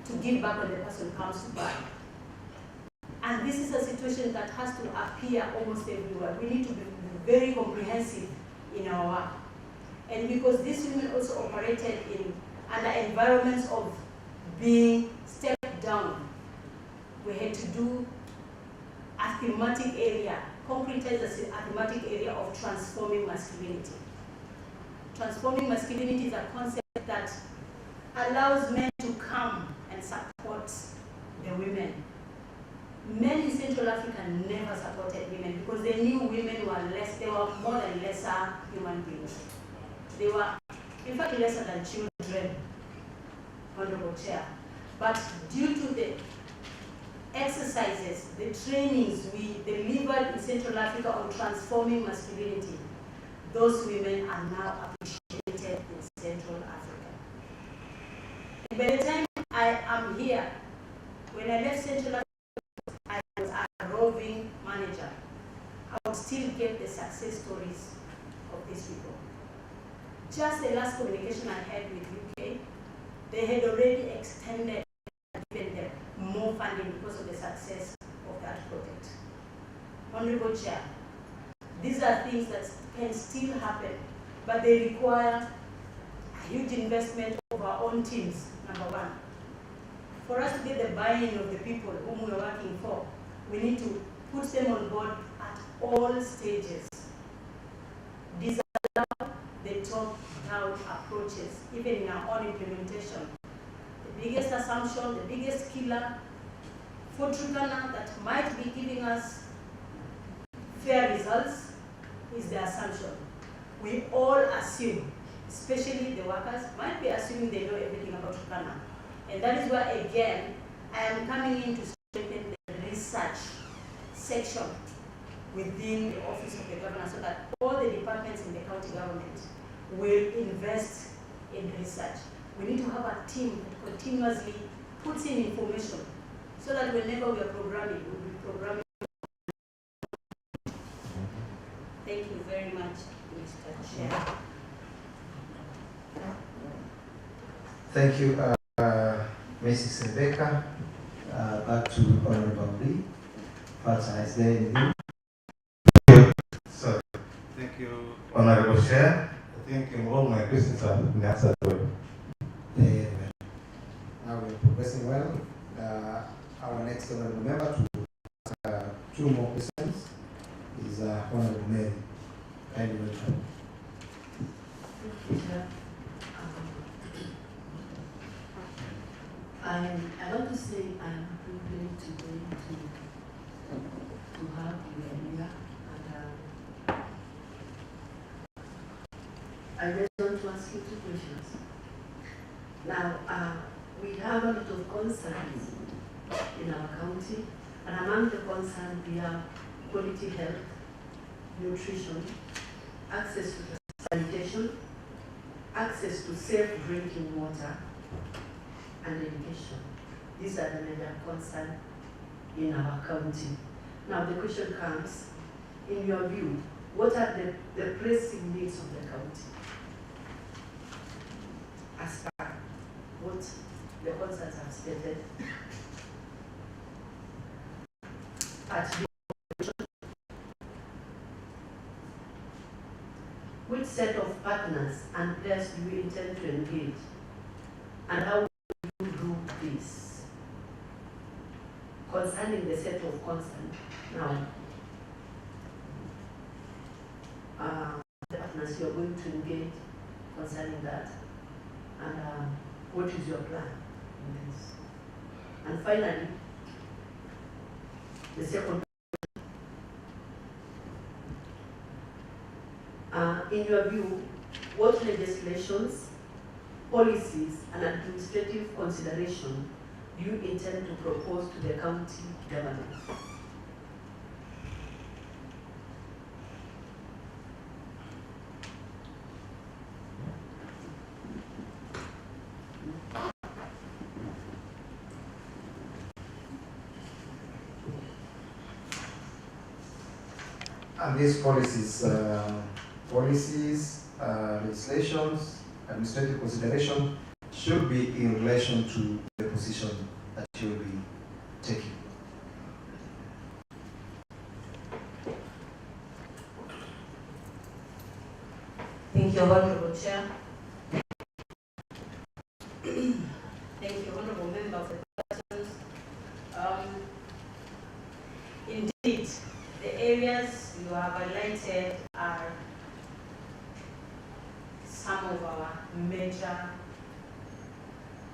[SPEAKER 2] to give back when the person comes to buy. And this is a situation that has to appear almost everywhere. We need to be very comprehensive in our work. And because these women also operated under environments of being stepped down, we had to do a thematic area, concretize a thematic area of transforming masculinity. Transforming masculinity is a concept that allows men to come and support the women. Men in Central Africa never supported women because they knew women were less, they were more than lesser human beings. They were, in fact, lesser than children, Honorable Chair. But due to the exercises, the trainings we delivered in Central Africa on transforming masculinity, those women are now appreciated in Central Africa. And by the time I am here, when I left Central Africa, I was a roving manager. I would still get the success stories of these people. Just the last communication I had with UK, they had already extended and given them more funding because of the success of that project. Honorable Chair, these are things that can still happen, but they require a huge investment of our own teams, number one. For us to get the buy-in of the people whom we are working for, we need to put them on board at all stages. Disallow the top-down approaches, even in our own implementation. The biggest assumption, the biggest killer for Turkana that might be giving us fair results is the assumption. We all assume, especially the workers, might be assuming they know everything about Turkana. And that is why, again, I am coming in to strengthen the research section within the Office of the Governor so that all the departments in the county government will invest in research. We need to have a team that continuously puts in information so that whenever we are programming, we'll be programming. Thank you very much, Mr. Chair.
[SPEAKER 1] Thank you, Mrs. Rebecca. Back to Honorable Lee. Father, is there anything?
[SPEAKER 3] Sorry. Thank you, Honorable Chair. I think all my questions have been answered well.
[SPEAKER 1] Now we're progressing well. Our next honorable member to ask 2 more questions is Honorable Mary. Kindly welcome.
[SPEAKER 11] I want to say I'm privileged today to have you here, and I just want to ask you 2 questions. Now, we have a lot of concerns in our county, and among the concerns we have quality health, nutrition, access to sanitation, access to safe drinking water, and education. These are the major concerns in our county. Now the question comes, in your view, what are the pressing needs of the county? As far what the concerns have stated, which set of partners and players do you intend to engage, and how will you do this? Concerning the set of concerns, now, the partners you are going to engage concerning that, and what is your plan in this? And finally, the second, in your view, what legislations, policies, and administrative consideration do you intend to propose to the county government?
[SPEAKER 1] And these policies, legislations, administrative consideration should be in relation to the position that you will be taking.
[SPEAKER 2] Thank you, Honorable Chair. Thank you, Honorable Member, for the questions. Indeed, the areas you have highlighted are some of our major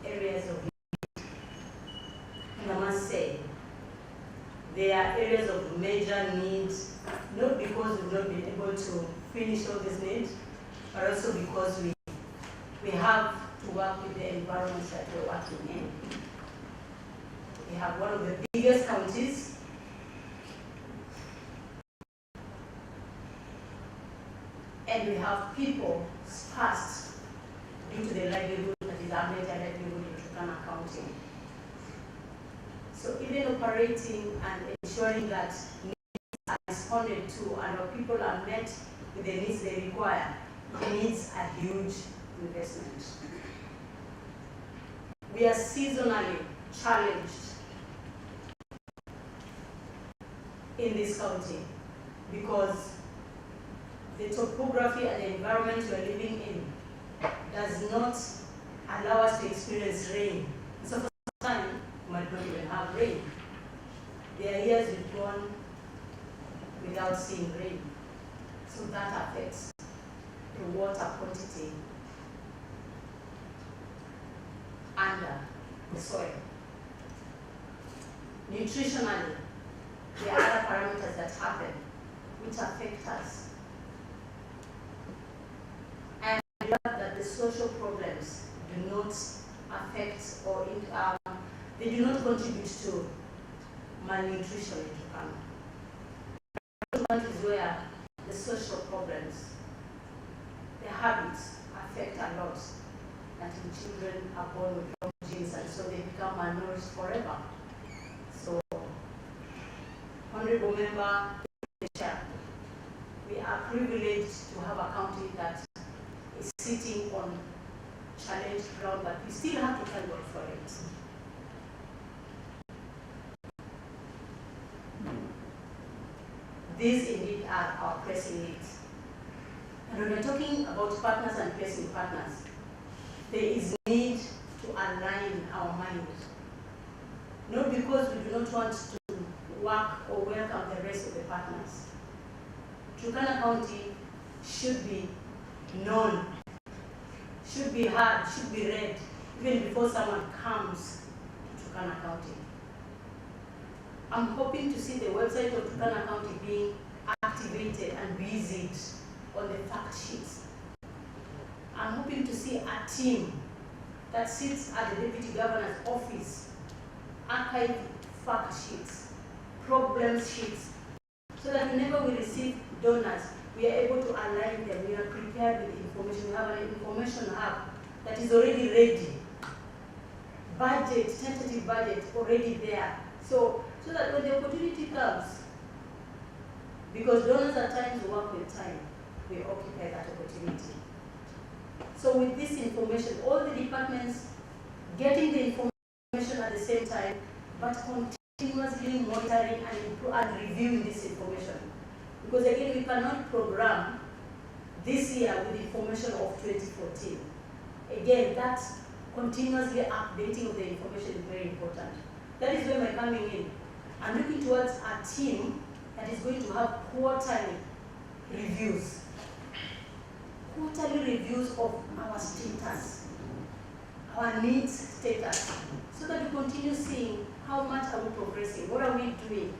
[SPEAKER 2] areas of need. And I must say, they are areas of major needs, not because we've not been able to finish all these needs, but also because we have to work with the environments that we're working in. We have one of the biggest counties, and we have people sparse due to the livelihood that is our major livelihood in Turkana County. So even operating and ensuring that needs are responded to and our people are met with the needs they require, needs a huge investment. We are seasonally challenged in this county because the topography and the environment we are living in does not allow us to experience rain. So for some time, we might not even have rain. There are years we've gone without seeing rain. So that affects the water quantity under the soil. Nutritionally, there are other parameters that happen which affect us. And we love that the social problems do not affect or they do not contribute to malnutrition in Turkana. That is where the social problems, the habits affect a lot. Until children are born with wrong genes and so they become malnourished forever. So
[SPEAKER 9] member, the chair. We are privileged to have a county that is sitting on challenge ground, but we still have to thank God for it. These indeed are our pressing needs. And when we're talking about partners and pressing partners, there is need to align our minds. Not because we do not want to work or welcome the rest of the partners. Turkana County should be known, should be heard, should be read, even before someone comes to Turkana County. I'm hoping to see the website of Turkana County being activated and visited on the fact sheets. I'm hoping to see a team that sits at the Deputy Governor's office, archive fact sheets, problem sheets, so that whenever we receive donors, we are able to align them. We are prepared with information. We have an information hub that is already ready. Budget, tentative budget already there. So that when the opportunity comes, because donors at times work with time, we occupy that opportunity. So with this information, all the departments getting the information at the same time, but continuously monitoring and reviewing this information. Because again, we cannot program this year with information of 2014. Again, that continuously updating of the information is very important. That is where we're coming in. I'm looking towards a team that is going to have quarterly reviews. Quarterly reviews of our status, our needs status, so that we continue seeing how much are we progressing, what are we doing.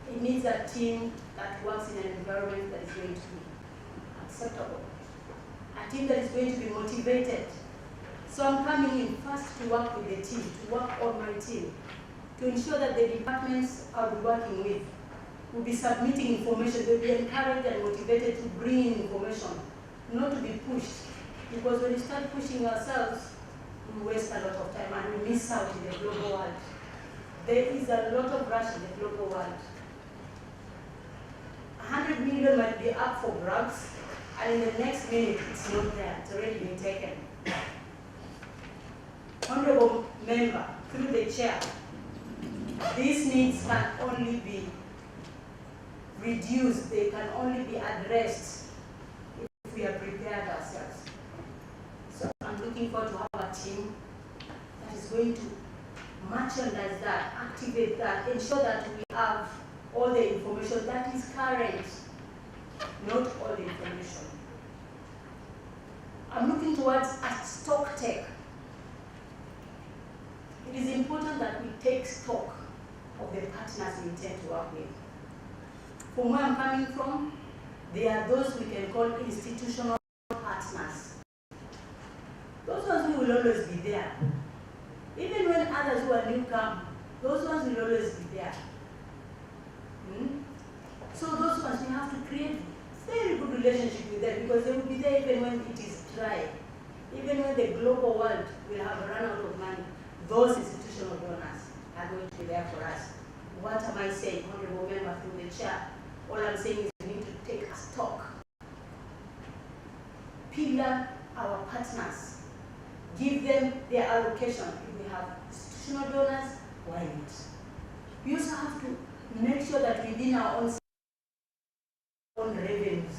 [SPEAKER 9] It needs a team that works in an environment that is going to be acceptable, a team that is going to be motivated. So I'm coming in first to work with the team, to work on my team, to ensure that the departments I'll be working with will be submitting information. They'll be encouraged and motivated to bring in information, not to be pushed. Because when we start pushing ourselves, we waste a lot of time and we miss out in the global world. There is a lot of rush in the global world. 100 million might be up for grabs, and in the next minute, it's not there. It's already been taken. Honorable member, through the chair, these needs can only be reduced, they can only be addressed if we are prepared ourselves. So I'm looking forward to have a team that is going to merchandise that, activate that, ensure that we have all the information that is current, not all the information. I'm looking towards a stock take. It is important that we take stock of the partners we intend to work with. From where I'm coming from, there are those we can call institutional partners. Those ones who will always be there. Even when others who are new come, those ones will always be there. So those ones, we have to create very good relationship with them, because they will be there even when it is dry. Even when the global world will have run out of money, those institutional donors are going to be there for us. What am I saying, Honorable Member, through the chair? All I'm saying is we need to take a stock. Pillar our partners. Give them their allocation. If we have institutional donors, why not? We also have to make sure that within our own revenues,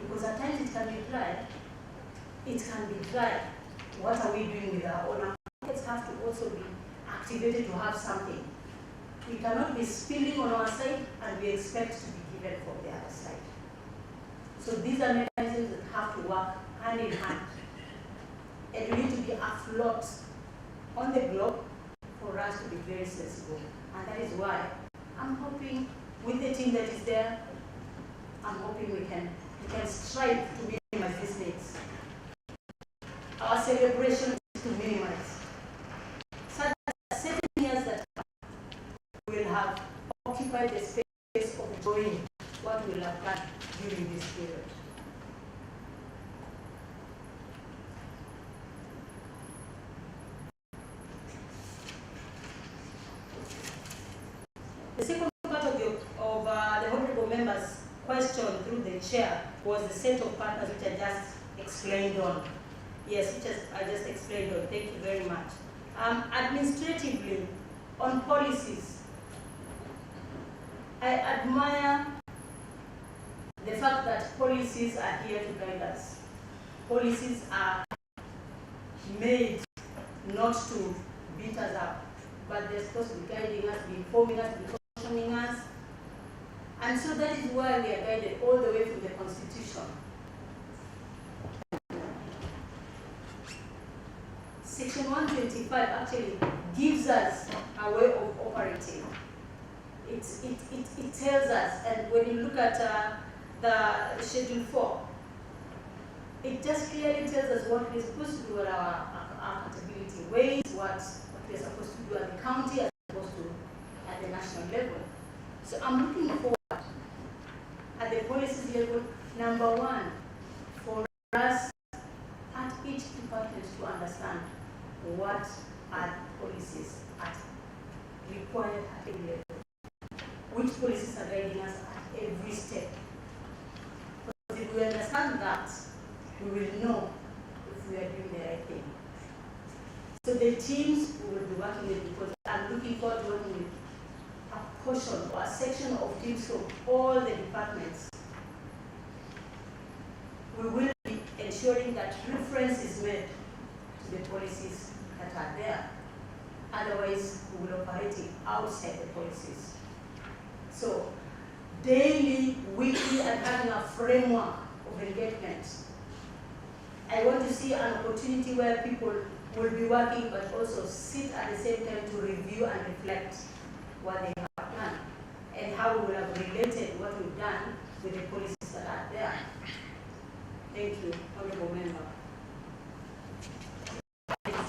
[SPEAKER 9] because at times it can be dry. It can be dry. What are we doing with our own? Markets have to also be activated to have something. We cannot be spilling on our side and we expect to be given from the other side. So these are mechanisms that have to work hand in hand. And we need to be afloat on the globe for us to be very sensible. And that is why I'm hoping with the team that is there, I'm hoping we can strive to minimize these needs. Our celebration is to minimize. Such that 7 years that we will have occupied the space of enjoying what we will have done during this period. The second part of the
[SPEAKER 2] question through the chair was the set of partners which I just explained on. Yes, which I just explained on. Thank you very much. Administratively, on policies, I admire the fact that policies are here to guide us. Policies are made not to beat us up, but they're supposed to be guiding us, be informing us, be cautioning us. And so that is why we are guided all the way from the Constitution. Section 125 actually gives us a way of operating. It tells us, and when you look at the Schedule 4, it just clearly tells us what we're supposed to do at our accountability ways, what we're supposed to do at the county, as opposed to at the national level. So I'm looking forward at the policies level, number one, for us at each department to understand what are policies at required at every level, which policies are guiding us at every step. Because if we understand that, we will know if we are doing the right thing. So the teams we will be working with, because I'm looking forward to working with a portion or a section of teams from all the departments. We will be ensuring that reference is made to the policies that are there. Otherwise, we will operate outside the policies. So, daily, weekly, and having a framework of engagement. I want to see an opportunity where people will be working but also sit at the same time to review and reflect what they have done and how we will have related what we've done with the policies that are there. Thank you, Honorable Member.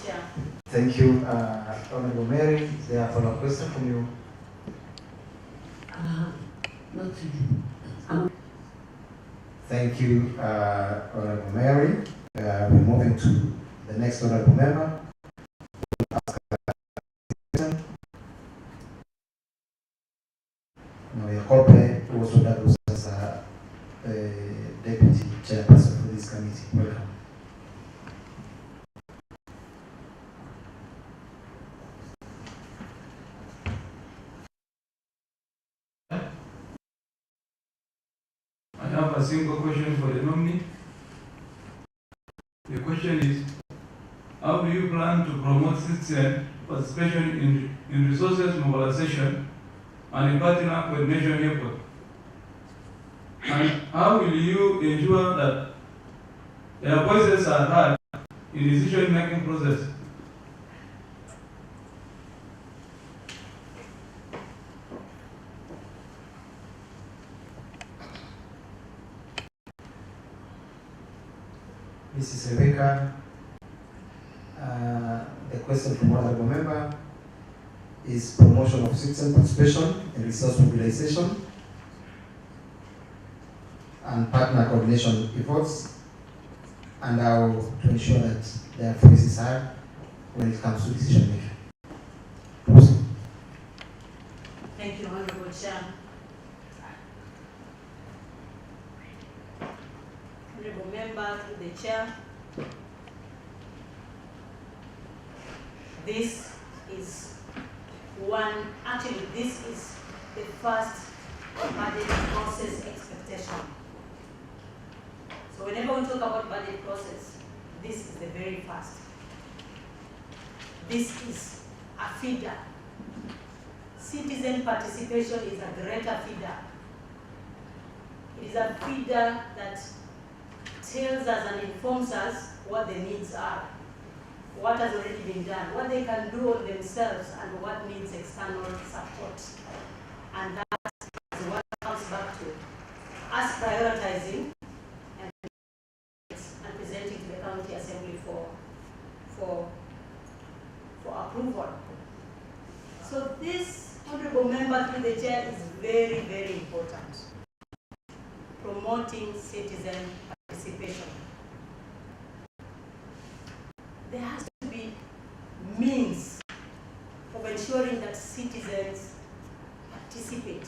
[SPEAKER 2] Chair.
[SPEAKER 1] Thank you, Honorable Mary. Is there a follow-up question from you?
[SPEAKER 11] Not really.
[SPEAKER 1] Thank you, Honorable Mary. We're moving to the next Honorable Member. Kope, who also doubles as a Deputy Chairperson for this committee. Welcome.
[SPEAKER 4] I have a single question for the nominee. The question is, how do you plan to promote citizen participation in resources mobilization and in partner coordination effort? And how will you ensure that their voices are heard in decision-making process?
[SPEAKER 1] Mrs. Rebecca, the question from Honorable Member is promotion of citizen participation in resource mobilization and partner coordination efforts, and how to ensure that their voices are heard when it comes to decision making. Proceed.
[SPEAKER 2] Thank you, Honorable Chair. Honorable Member, through the Chair, this is the first budget process expectation. So whenever we talk about budget process, this is the very first. This is a feeder. Citizen participation is a greater feeder. It is a feeder that tells us and informs us what the needs are, what has already been done, what they can do on themselves, and what needs external support. And that is what comes back to us prioritizing and presenting to the County Assembly for approval. So this, Honorable Member, through the Chair, is very, very important. Promoting citizen participation. There has to be means of ensuring that citizens participate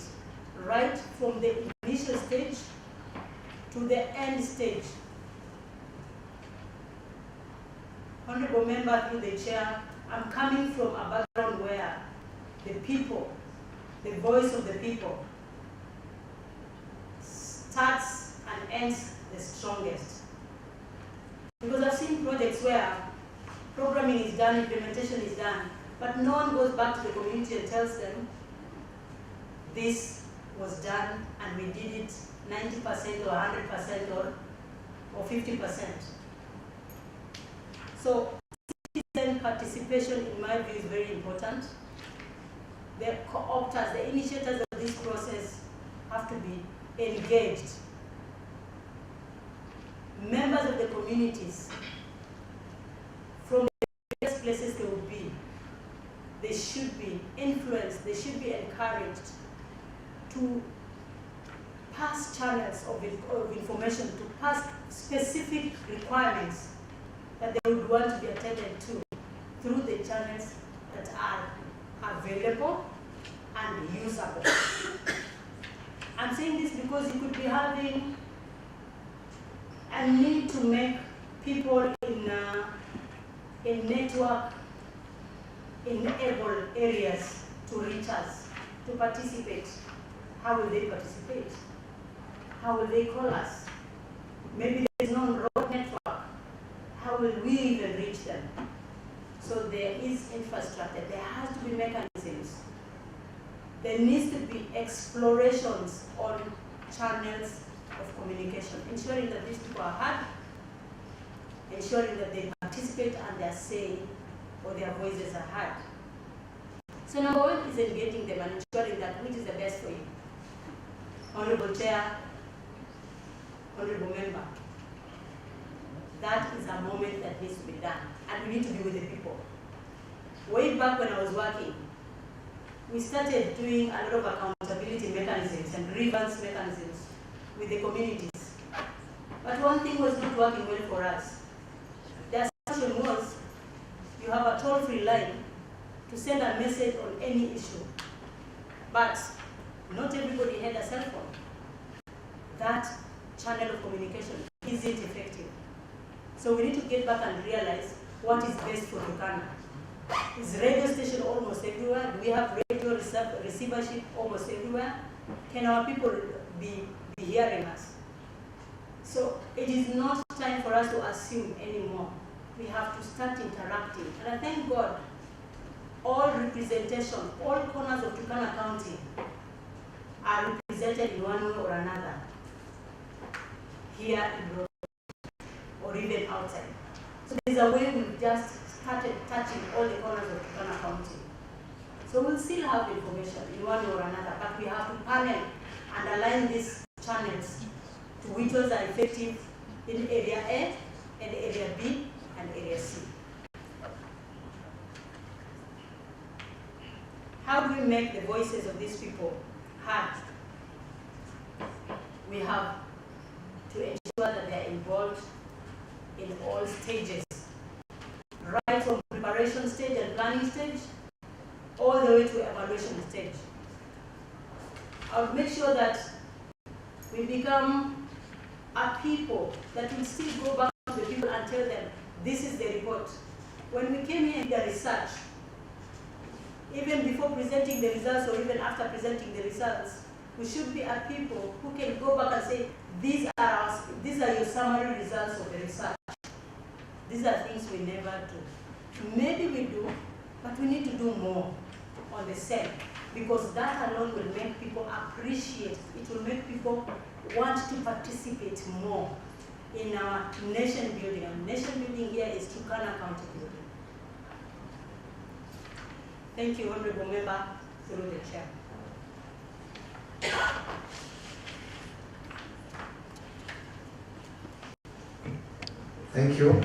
[SPEAKER 2] right from the initial stage to the end stage. Honorable Member, through the chair, I'm coming from a background where the people, the voice of the people, starts and ends the strongest. Because I've seen projects where programming is done, implementation is done, but no one goes back to the community and tells them this was done and we did it 90% or 100% or 50%. So citizen participation, in my view, is very important. The co-opters, the initiators of this process have to be engaged. Members of the communities, from the various places they will be, they should be influenced, they should be encouraged to pass channels of information, to pass specific requirements that they would want to be attended to through the channels that are available and usable. I'm saying this because you could be having a need to make people in network enabled areas to reach us, to participate. How will they participate? How will they call us? Maybe there is no road network. How will we even reach them? So there is infrastructure. There has to be mechanisms. There needs to be explorations on channels of communication, ensuring that these people are heard, ensuring that they participate and their say or their voices are heard. So number one is engaging them and ensuring that which is the best for you. Honorable Chair, Honorable Member, that is a moment that needs to be done, and we need to be with the people. Way back when I was working, we started doing a lot of accountability mechanisms and grievance mechanisms with the communities. But one thing was not working well for us. The assumption was you have a toll-free line to send a message on any issue. But not everybody had a cell phone. That channel of communication isn't effective. So we need to get back and realize what is best for Turkana. Is radio station almost everywhere? Do we have radio receivership almost everywhere? Can our people be hearing us? So it is not time for us to assume anymore. We have to start interacting. And I thank God, all representation, all corners of Turkana County are represented in one way or another, here in Rome or even outside. So there's a way we've just started touching all the corners of Turkana County. So we'll still have information in one way or another, but we have to panel and align these channels to which ones are effective in area A and area B and area C. How do we make the voices of these people heard? We have to ensure that they are involved in all stages, right from preparation stage and planning stage, all the way to evaluation stage. I would make sure that we become a people that will still go back to the people and tell them, this is the report. When we came here in the research, even before presenting the results or even after presenting the results, we should be a people who can go back and say, these are your summary results of the research. These are things we never do. Maybe we do, but we need to do more on the same, because that alone will make people appreciate, it will make people want to participate more in our nation building. And nation building here is Turkana County building. Thank you, Honorable Member, through the chair.
[SPEAKER 1] Thank you.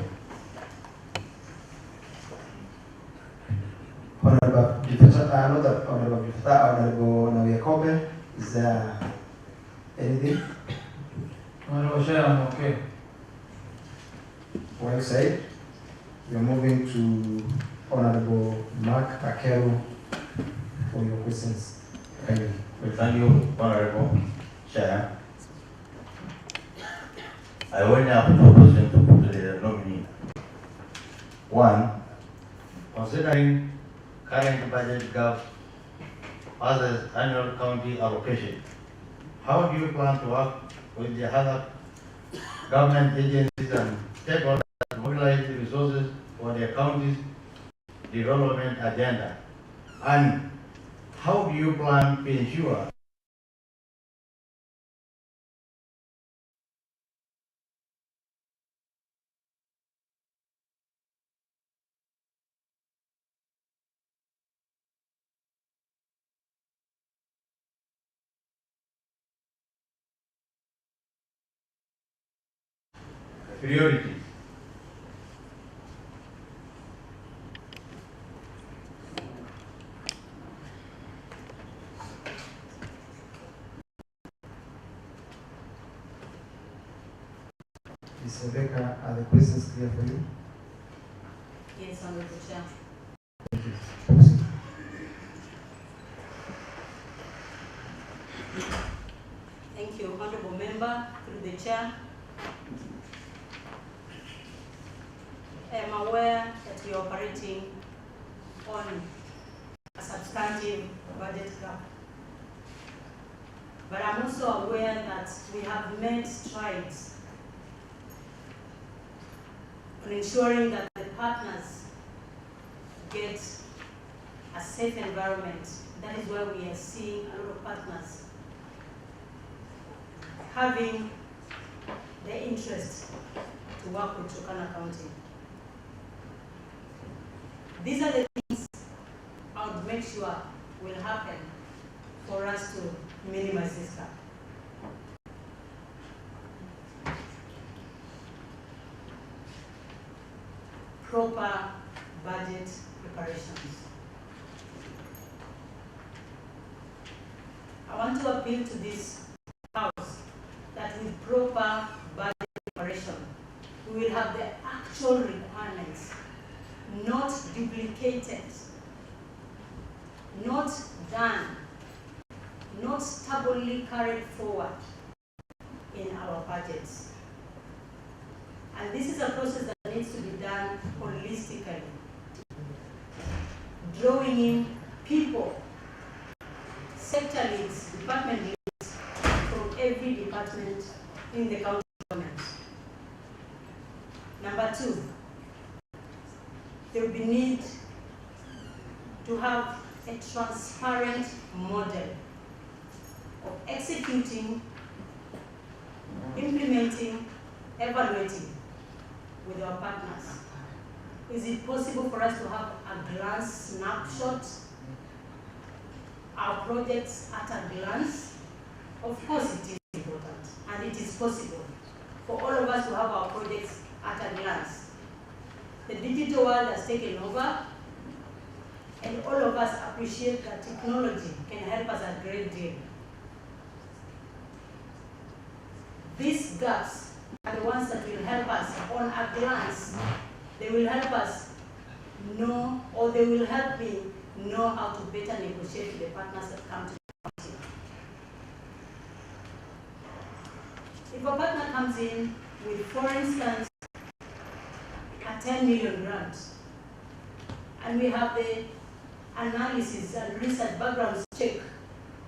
[SPEAKER 1] Honorable Nawiakobe, is there anything?
[SPEAKER 4] Honorable Chair, I'm okay.
[SPEAKER 1] Well said. We are moving to Honorable Mark Akeru for your questions.
[SPEAKER 8] Thank you, Honorable Chair. I only have two questions to put to the nominee. One, considering current budget gap versus annual county allocation, how do you plan to work with the other government agencies and stakeholders to mobilize the resources for the county's development agenda? And how do you plan to ensure priorities?
[SPEAKER 1] Ms. Rebecca, are the questions clear for you?
[SPEAKER 2] Yes, Honorable Chair.
[SPEAKER 1] Thank you. Proceed.
[SPEAKER 2] Thank you, Honorable Member, through the Chair. I am aware that we are operating on a substantive budget gap. But I'm also aware that we have made strides on ensuring that the partners get a safe environment. That is why we are seeing a lot of partners having the interest to work with Turkana County. These are the things I would make sure will happen for us to minimize this gap. Proper budget preparations. I want to appeal to this House that with proper budget preparation, we will have the actual requirements, not duplicated, not done, not stubbornly carried forward in our budgets. And this is a process that needs to be done holistically, drawing in people, sector leads, department leads from every department in the county government. Number two, there will be need to have a transparent model of executing, implementing, evaluating with our partners. Is it possible for us to have a glance snapshot, our projects at a glance? Of course it is important, and it is possible for all of us to have our projects at a glance. The digital world has taken over, and all of us appreciate that technology can help us a great deal. These gaps are the ones that will help us on a glance. They will help us know, or they will help me know how to better negotiate with the partners that come to the county. If a partner comes in with, for instance, a 10 million grant, and we have the analysis and research background check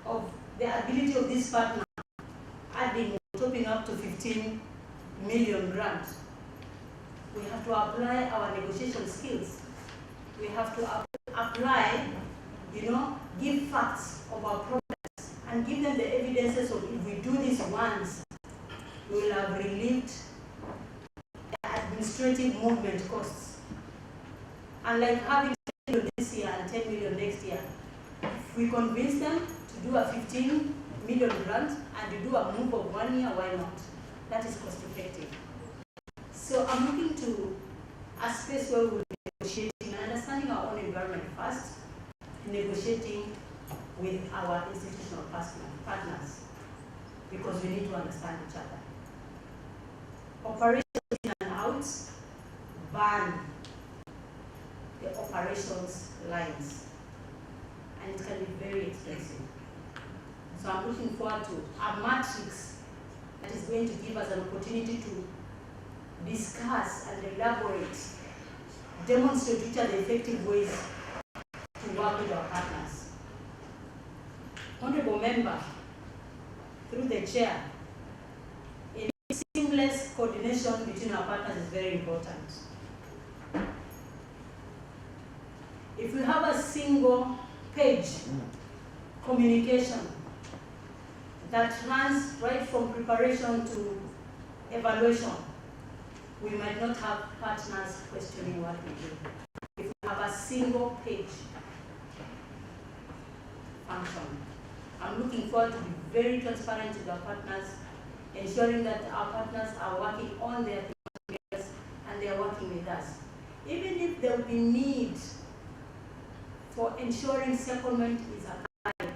[SPEAKER 2] of the ability of this partner adding, topping up to 15 million grant, we have to apply our negotiation skills. We have to apply, give facts of our progress and give them the evidences of if we do this once, we will have relieved the administrative movement costs. Unlike having 10 million this year and 10 million next year, if we convince them to do a 15 million grant and to do a move of 1 year, why not? That is cost effective. So I'm looking to a space where we'll be negotiating and understanding our own environment first, negotiating with our institutional partners, because we need to understand each other. Operations in and out, ban the operations lines, and it can be very expensive. So I'm looking forward to a matrix
[SPEAKER 9] that is going to give us an opportunity to discuss and elaborate, demonstrate which are the effective ways to work with our partners. Honorable Member, through the chair, seamless coordination between our partners is very important. If we have a single page communication that runs right from preparation to evaluation, we might not have partners questioning what we do. If we have a single page function, I'm looking forward to be very transparent with our partners, ensuring that our partners are working on their areas and they are working with us. Even if there will be need for ensuring settlement is applied,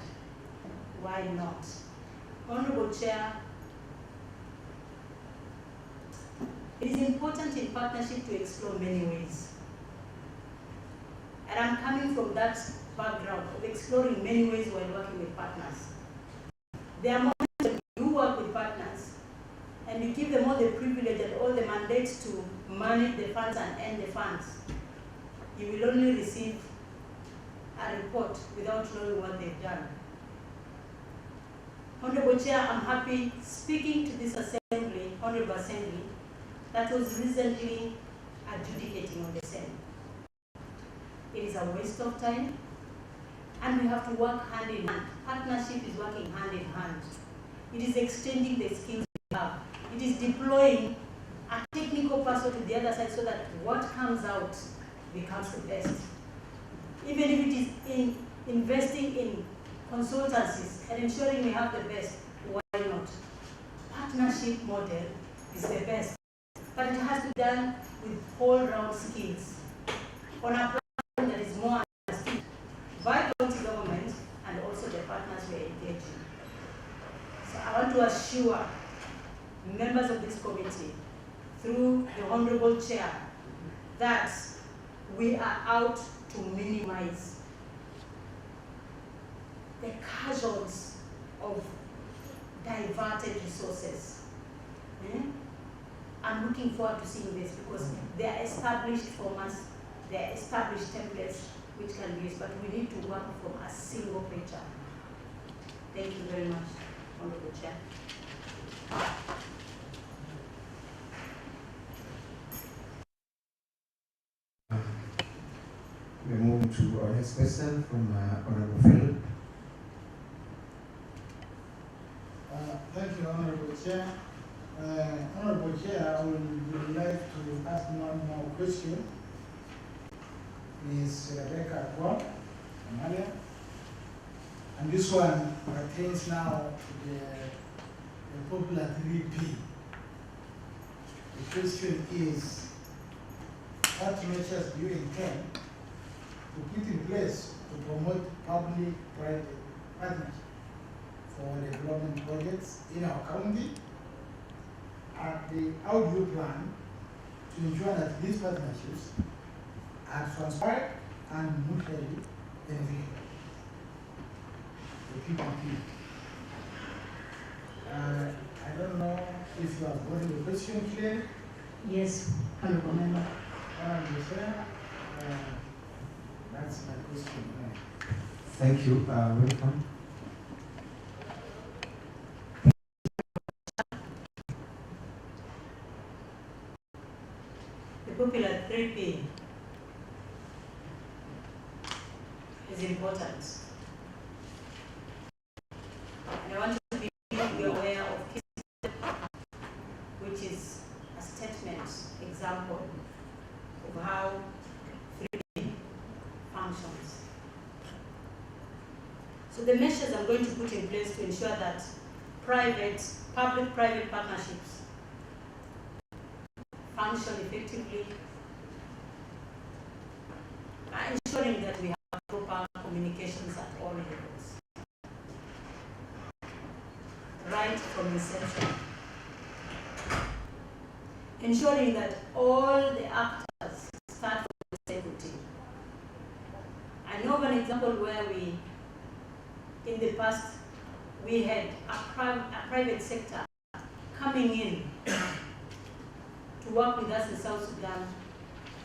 [SPEAKER 9] why not? Honorable Chair, it is important in partnership to explore many ways. And I'm coming from that background of exploring many ways while working with partners. There are moments when you work with partners and you give them all the privilege and all the mandates to manage the funds and end the funds. You will only receive a report without knowing what they've done. Honorable Chair, I'm happy speaking to this assembly, Honorable Assembly, that was recently adjudicating on the same. It is a waste of time, and we have to work hand in hand. Partnership is working hand in hand. It is exchanging the skills we have. It is deploying a technical person to the other side so that what comes out becomes the best. Even if it is in investing in consultancies and ensuring we have the best, why not? Partnership model is the best, but it has to be done with all-round skills on a platform that is more understood by county government and also the partners we are engaging. So I want to assure members of this committee, through the Honorable Chair, that we are out to minimize the casualties of diverted resources. I'm looking forward to seeing this because they are established formats, they are established templates which can be used, but we need to work from a single picture. Thank you very much, Honorable Chair.
[SPEAKER 1] We move to our next question from Honorable Philip.
[SPEAKER 6] Thank you, Honorable Chair. Honorable Chair, I would like to ask one more question. Ms. REBECA AKUAM LOMALIA. And this one pertains now to the popular 3P. The question is, what measures do you intend to put in place to promote public-private partnership for development projects in our county? And how do you plan to ensure that these partnerships are transparent and mutually beneficial? The PPP. I don't know if you have gotten the question clear.
[SPEAKER 9] Yes, Honorable Member.
[SPEAKER 6] That's my question.
[SPEAKER 1] Thank you. Welcome.
[SPEAKER 9] The popular 3P is important. And I want you to be aware of case, which is a statement, example of how 3P functions. So the measures I'm going to put in place to ensure that public-private partnerships function effectively are ensuring that we have proper communications at all levels, right from inception. Ensuring that all the actors start from the same footing. I know of an example where in the past, we had a private sector come
[SPEAKER 2] coming in to work with us in South Sudan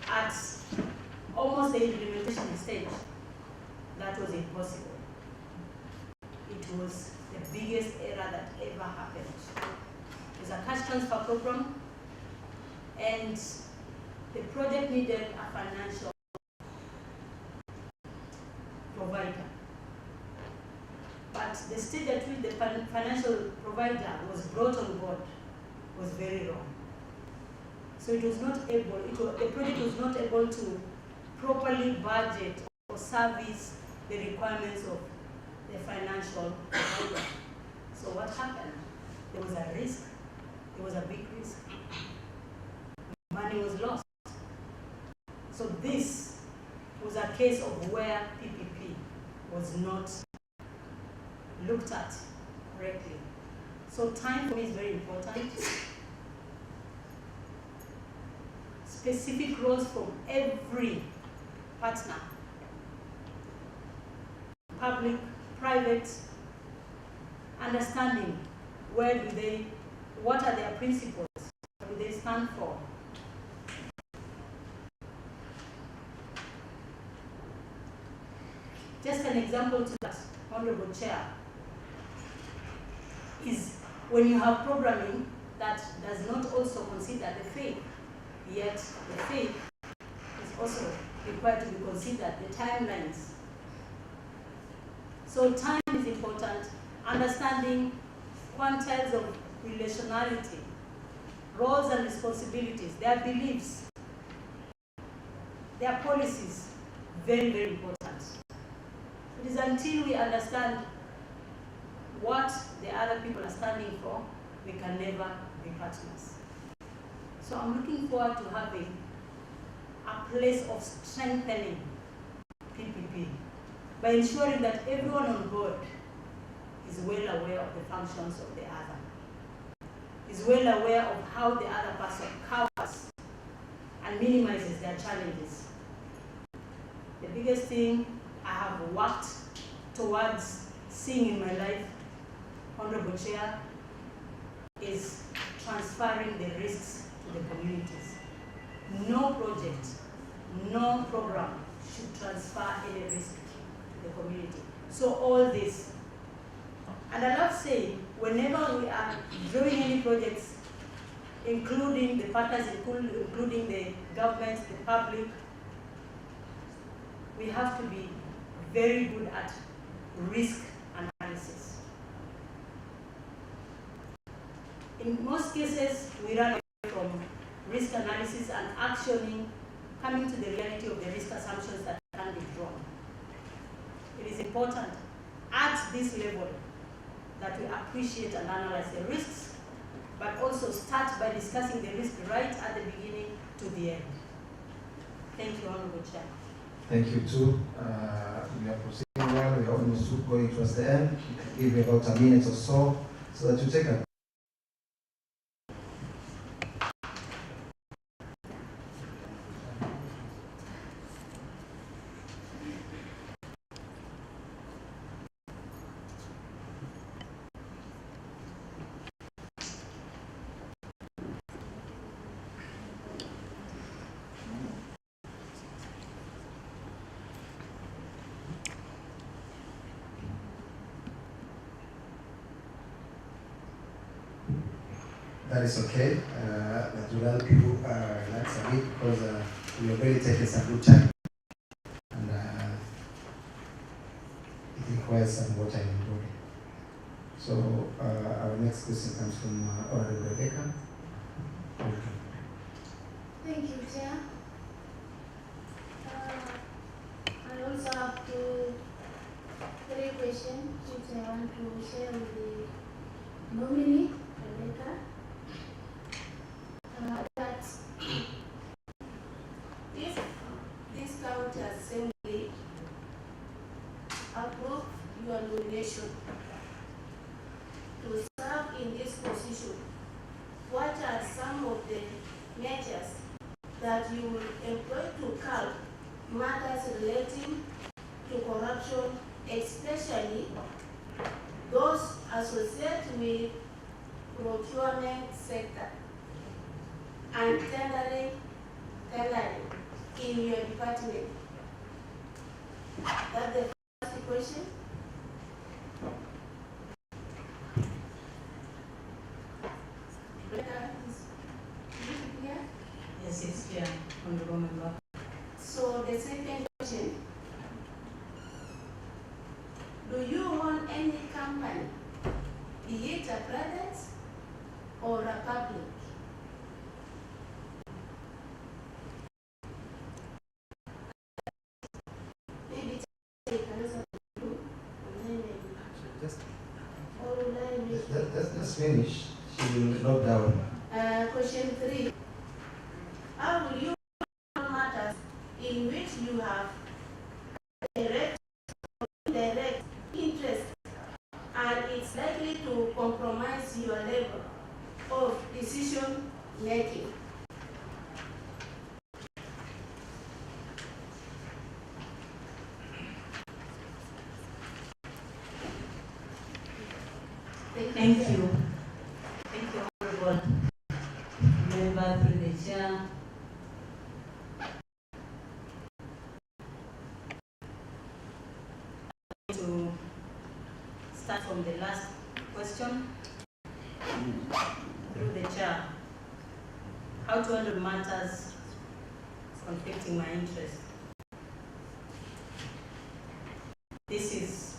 [SPEAKER 2] at almost the implementation stage, that was impossible. It was the biggest error that ever happened. It was a cash transfer program, and the project needed a financial provider. But the stage at which the financial provider was brought on board was very wrong. So it was not able, the project was not able to properly budget or service the requirements of the financial provider. So what happened? There was a risk. There was a big risk. Money was lost. So this was a case of where PPP was not looked at correctly. So time for me is very important. Specific roles from every partner, public, private, understanding what are their principles, what do they stand for. Just an example to that, Honorable Chair, is when you have programming that does not also consider the faith, yet the faith is also required to be considered, the timelines. So time is important, understanding quantiles of relationality, roles and responsibilities, their beliefs, their policies, very, very important. It is until we understand what the other people are standing for, we can never be partners. So I'm looking forward to having a place of strengthening PPP by ensuring that everyone on board is well aware of the functions of the other, is well aware of how the other person covers and minimizes their challenges. The biggest thing I have worked towards seeing in my life, Honorable Chair, is transferring the risks to the communities. No project, no program should transfer any risk to the community. So all this, and I love saying, whenever we are doing any projects, including the partners, including the government, the public, we have to be very good at risk analysis. In most cases, we run away from risk analysis and actioning, coming to the reality of the risk assumptions that can be drawn. It is important at this level that we appreciate and analyze the risks, but also start by discussing the risk right at the beginning to the end. Thank you, Honorable Chair.
[SPEAKER 1] Thank you too. We are proceeding well. We are almost going towards the end. I'll give you about a minute or so that you take a that is okay. That will help you relax a bit because we already taken some good time and it requires some water in the body. So our next question comes from Honorable Rebecca.
[SPEAKER 7] Thank you, Chair. I also have three questions which I want to share with the nominee, Rebecca. That if this county assembly approve your nomination to serve in this position, what are some of the measures that you will employ to curb matters relating to corruption, especially those associated with procurement sector and tendering in your department? That's the first question.
[SPEAKER 2] Yes, it's clear, Honorable Member.
[SPEAKER 7] So the second question, do you own any company, be it a private or a public? Maybe take another group, and then maybe.
[SPEAKER 1] Just,
[SPEAKER 7] Or will I make
[SPEAKER 1] let's finish. She will note down.
[SPEAKER 7] Question 3. How will you handle matters in which you have direct or indirect interest and it's likely to compromise your level of decision making?
[SPEAKER 2] Thank you. Thank you, Honorable Member through the Chair. To start from the last question, through the Chair, how to handle matters conflicting my interest. This is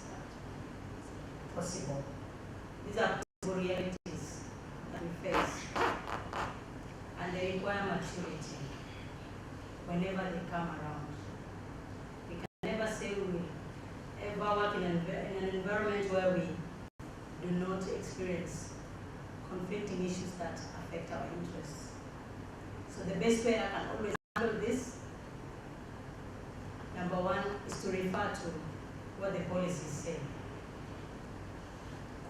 [SPEAKER 2] possible. These are possible realities that we face, and they require maturity whenever they come around. We can never say we will ever work in an environment where we do not experience conflicting issues that affect our interests. So the best way I can always handle this, number one, is to refer to what the policies say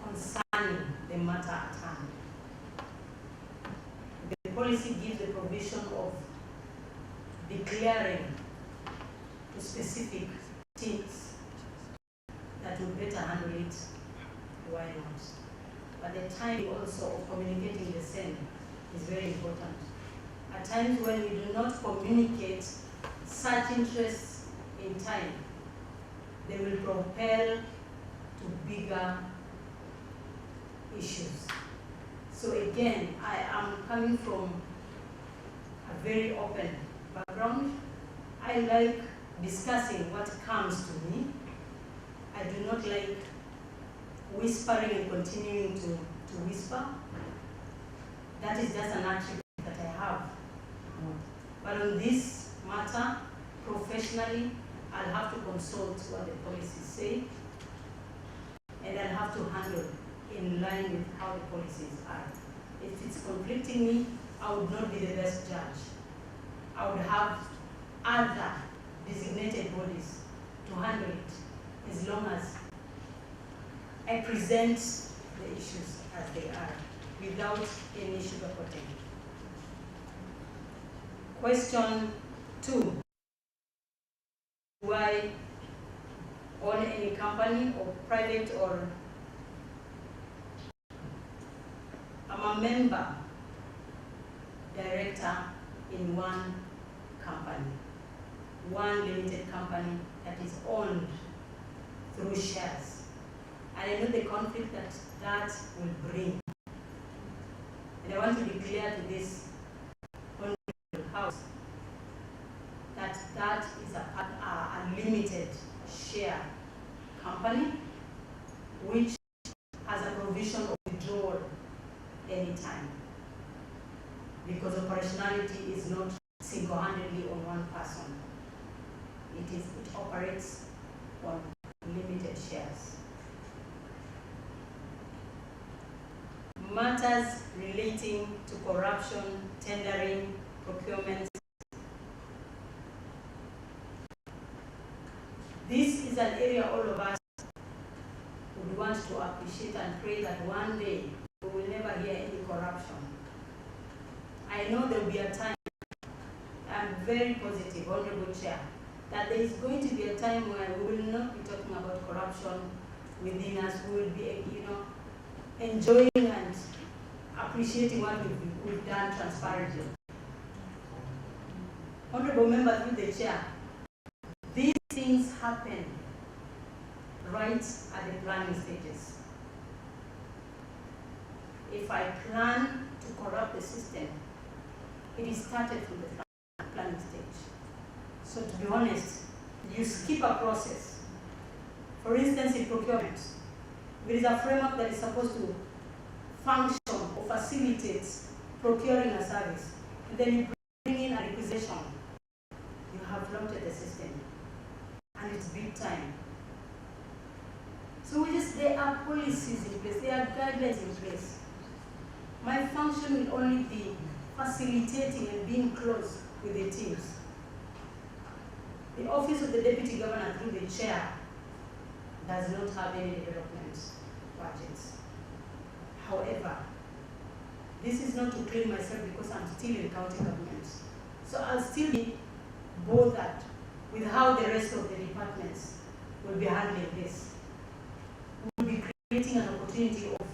[SPEAKER 2] concerning the matter at hand. The policy gives the provision of declaring to specific teams that will better handle it, why not? But the time also of communicating the same is very important. At times when we do not communicate such interests in time, they will propel to bigger issues. So again, I am coming from a very open background. I like discussing what comes to me. I do not like whispering and continuing to whisper. That is just an attribute that I have. But on this matter, professionally, I'll have to consult what the policies say, and I'll have to handle in line with how the policies are. If it's conflicting me, I would not be the best judge. I would have other designated bodies to handle it, as long as I present the issues as they are, without any sugarcoating. Question 2. Do I own any company, or private, or I'm a member, director in one company, one limited company that is owned through shares. And I know the conflict that will bring. And I want to be clear to this honorable House that that is a limited share company which has a provision of withdrawal anytime, because operationality is not single-handedly on one person. It operates on limited shares. Matters relating to corruption, tendering, procurement. This is an area all of us would want to appreciate and pray that one day we will never hear any corruption. I know there will be a time, I'm very positive, Honorable Chair, that there is going to be a time where we will not be talking about corruption within us. We will be, enjoying and appreciating what we've done transparently. Honorable Member, through the chair, these things happen right at the planning stages. If I plan to corrupt the system, it is started from the planning stage. So to be honest, you skip a process. For instance, in procurement, there is a framework that is supposed to function or facilitate procuring a service, and then you bring in a requisition. You have flouted the system, and it's big time. So there are policies in place, there are guidelines in place. My function will only be facilitating and being close with the teams. The Office of the Deputy Governor, through the chair, does not have any development budgets. However, this is not to claim myself because I'm still in county government. So I'll still be bothered with how the rest of the departments will be handling this. We'll be creating an opportunity of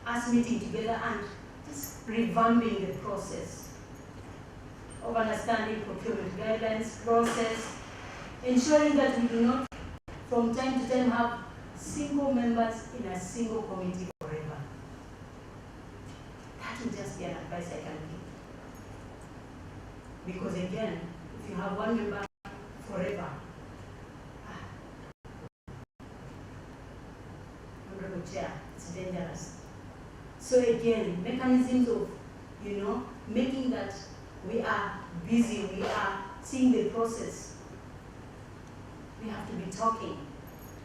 [SPEAKER 2] us meeting together and just revamping the process of understanding procurement guidelines, process, ensuring that we do not from time to time have single members in a single committee forever. That would just be an advice I can give. Because again, if you have one member forever, Honorable Chair, it's dangerous. So again, mechanisms of, making that we are busy, we are seeing the process. We have to be talking.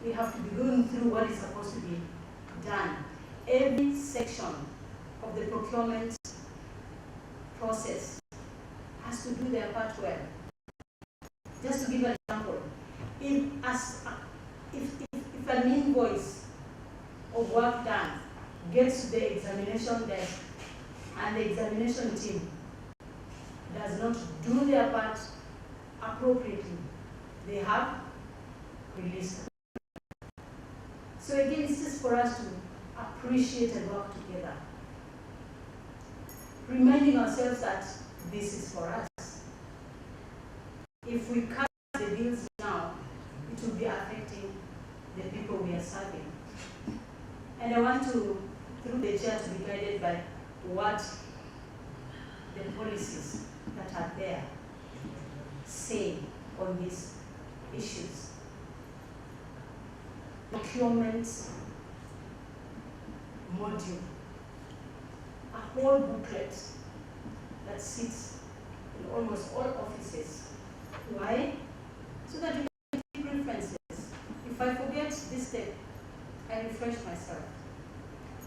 [SPEAKER 2] We have to be going through what is supposed to be done. Every section of the procurement process has to do their part well. Just to give an example, if an invoice of work done gets to the examination desk and the examination team does not do their part appropriately, they have released. So again, it's just for us to appreciate and work together, reminding ourselves that this is for us. If we cut the bills now, it will be affecting the people we are serving. And I want to, through the chair, to be guided by what the policies that are there say on these issues. Procurement module, a whole booklet that sits in almost all offices. Why? So that you can take references. If I forget this step, I refresh myself.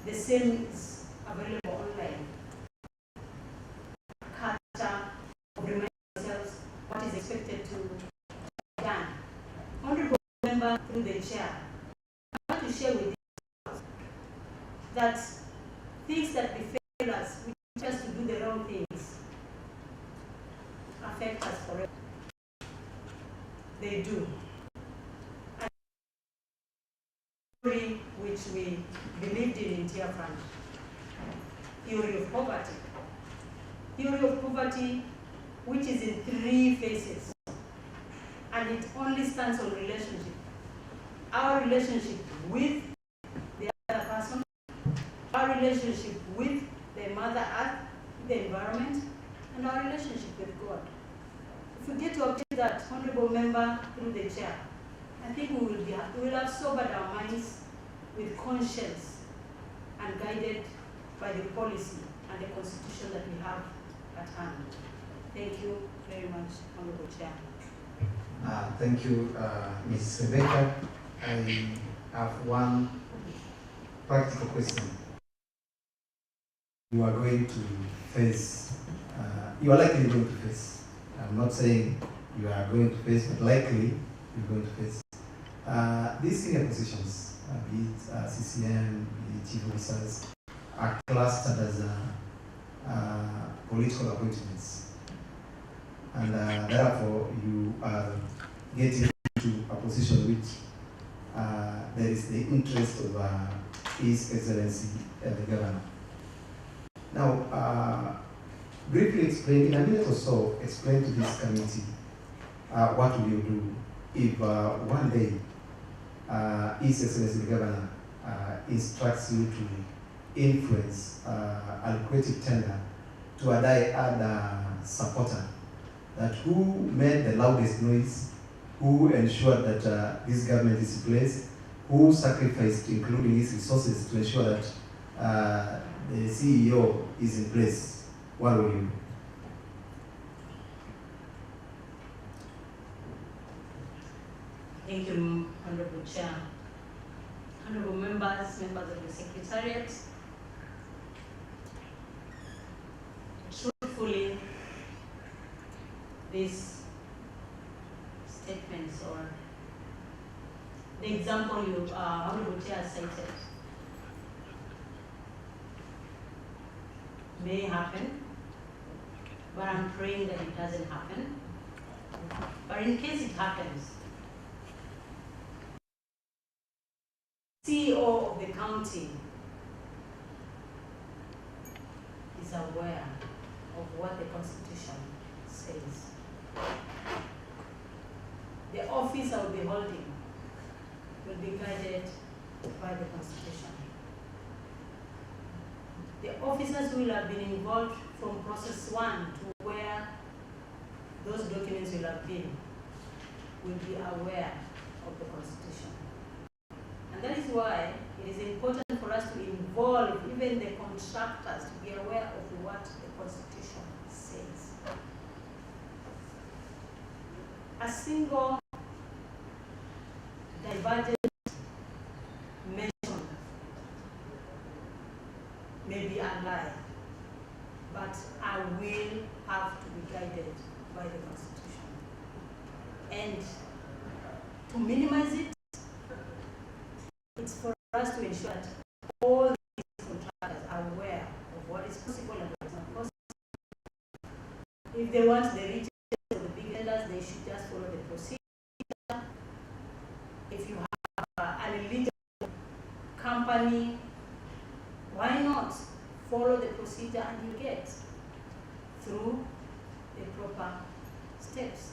[SPEAKER 2] The same is available online. Culture of reminding ourselves what is expected to be done. Honorable Member, through the chair, I want to share with you that things that befell us, we just to do the wrong things, affect us forever. They do. And theory which we believed in Tier Front, theory of poverty. Theory of poverty, which is in 3 phases, and it only stands on relationship. Our relationship with the other person, our relationship with the Mother Earth, the environment, and our relationship with God. If we get to obtain that, Honorable Member, through the chair, I think we will have sobered our minds with conscience and guided by the policy and the constitution that we have at hand. Thank you very much, Honorable Chair.
[SPEAKER 1] Thank you, Ms. Rebecca. I have one practical question. You are going to face, you are likely going to face, I'm not saying you are going to face, but likely you're going to face these senior positions, be it CCM, be it chief officers, are clustered as political appointments. And therefore, you are getting into a position which there is the interest of His Excellency the Governor. Now, briefly explain, in a minute or so, explain to this committee what will you do if one day His Excellency the Governor instructs you to influence a lucrative tender to a die-hard supporter, that who made the loudest noise, who ensured that this government is in place, who sacrificed, including his resources, to ensure that the CEO is in place. What will you do?
[SPEAKER 9] Thank you, Honorable Chair. Honorable members, members of the Secretariat. Truthfully, these statements or the example you, Honorable Chair, cited may happen, but I'm praying that it doesn't happen. But in case it happens, CEO of the county is aware of what the Constitution says. The office I will be holding will be guided by the Constitution. The officers who will have been involved from process 1 to where those documents will have been will be aware of the Constitution. And that is why it is important for us to involve even the contractors to be aware of what the Constitution says. A single divergent mention may be a lie, but I will have to be guided by the Constitution. And to minimize it, it's for us to ensure that all these contractors are aware of what is possible and what is not possible. If they want the richest or the big lenders, they should just follow the procedure. If you have an illegal company, why not follow the procedure and you get through the proper steps?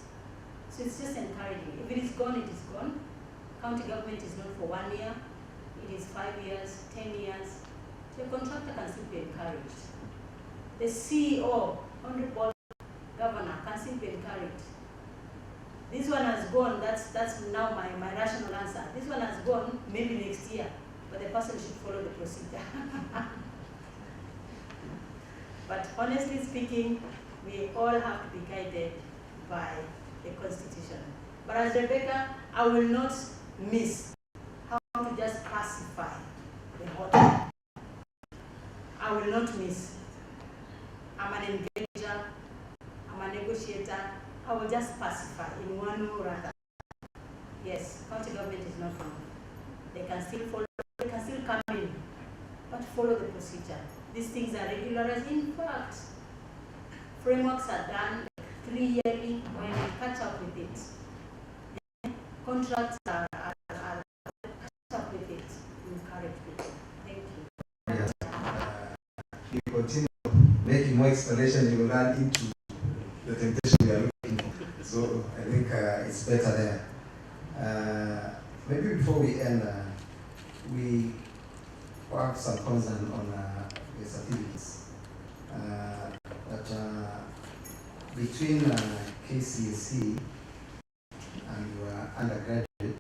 [SPEAKER 9] So it's just encouraging. If it is gone, it is gone. County government is not for 1 year. It is 5 years, 10 years. The contractor can still be encouraged. The CEO, Honorable Governor, can still be encouraged. This one has gone, that's now my rational answer. This one has gone, maybe next year, but the person should follow the procedure. But honestly speaking, we all have to be guided by the Constitution. But as Rebecca, I will not miss how to just pacify the hot. I will not miss. I'm an engager, I'm a negotiator. I will just pacify in one or other. Yes, county government is not wrong. They can still follow, they can still come in, but follow the procedure. These things are regularized. In fact, frameworks are done 3 yearly when we catch up with it. Contracts are catch up with it. Encourage people. Thank you.
[SPEAKER 1] Yes. You continue making more explanation, you will run into the temptation we are looking for. So I think it's better there. Maybe before we end, we have some concern on the certificates. Between KCSE and your undergraduate,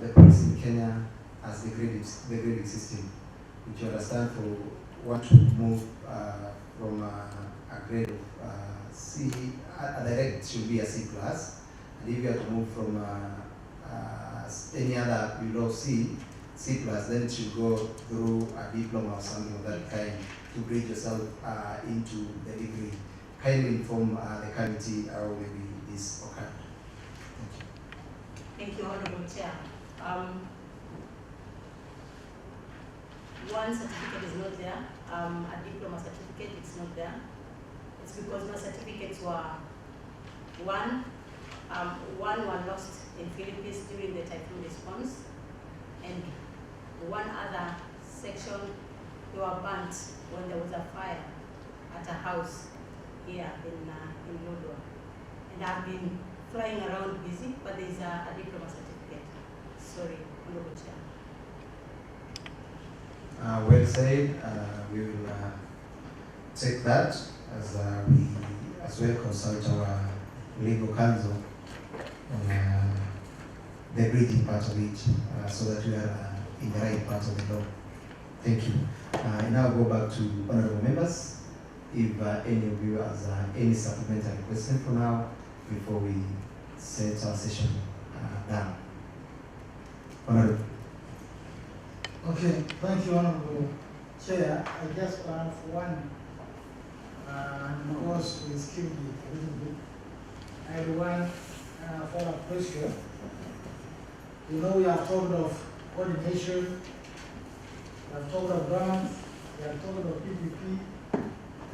[SPEAKER 1] the policy in Kenya has the grading system, which you understand for want to move from a grade of C, a direct should be a C plus, and if you have to move from any other below C plus, then it should go through a diploma or something of that kind to bridge yourself into the degree. Kindly inform the committee how maybe this occurred.
[SPEAKER 9] Thank you, Honorable Chair. One certificate is not there. A diploma certificate, it's not there. It's because my certificates were one were lost in Philippines during the typhoon response, and one other section they were burnt when there was a fire at a house here in Lodwar. And I've been flying around busy, but there's a diploma certificate. Sorry, Honorable Chair.
[SPEAKER 1] Well said. We will take that as we as well consult our legal counsel on the breeding part of it, so that we are in the right part of the law. Thank you. I now go back to honorable members. If any of you has any supplementary question for now, before we set our session down. Honorable.
[SPEAKER 6] Okay, thank you, Honorable Chair. I just have one, because we skipped it a little bit. I have one follow-up question. You know, we have talked of coordination, we have talked of grants, we have talked of PPP,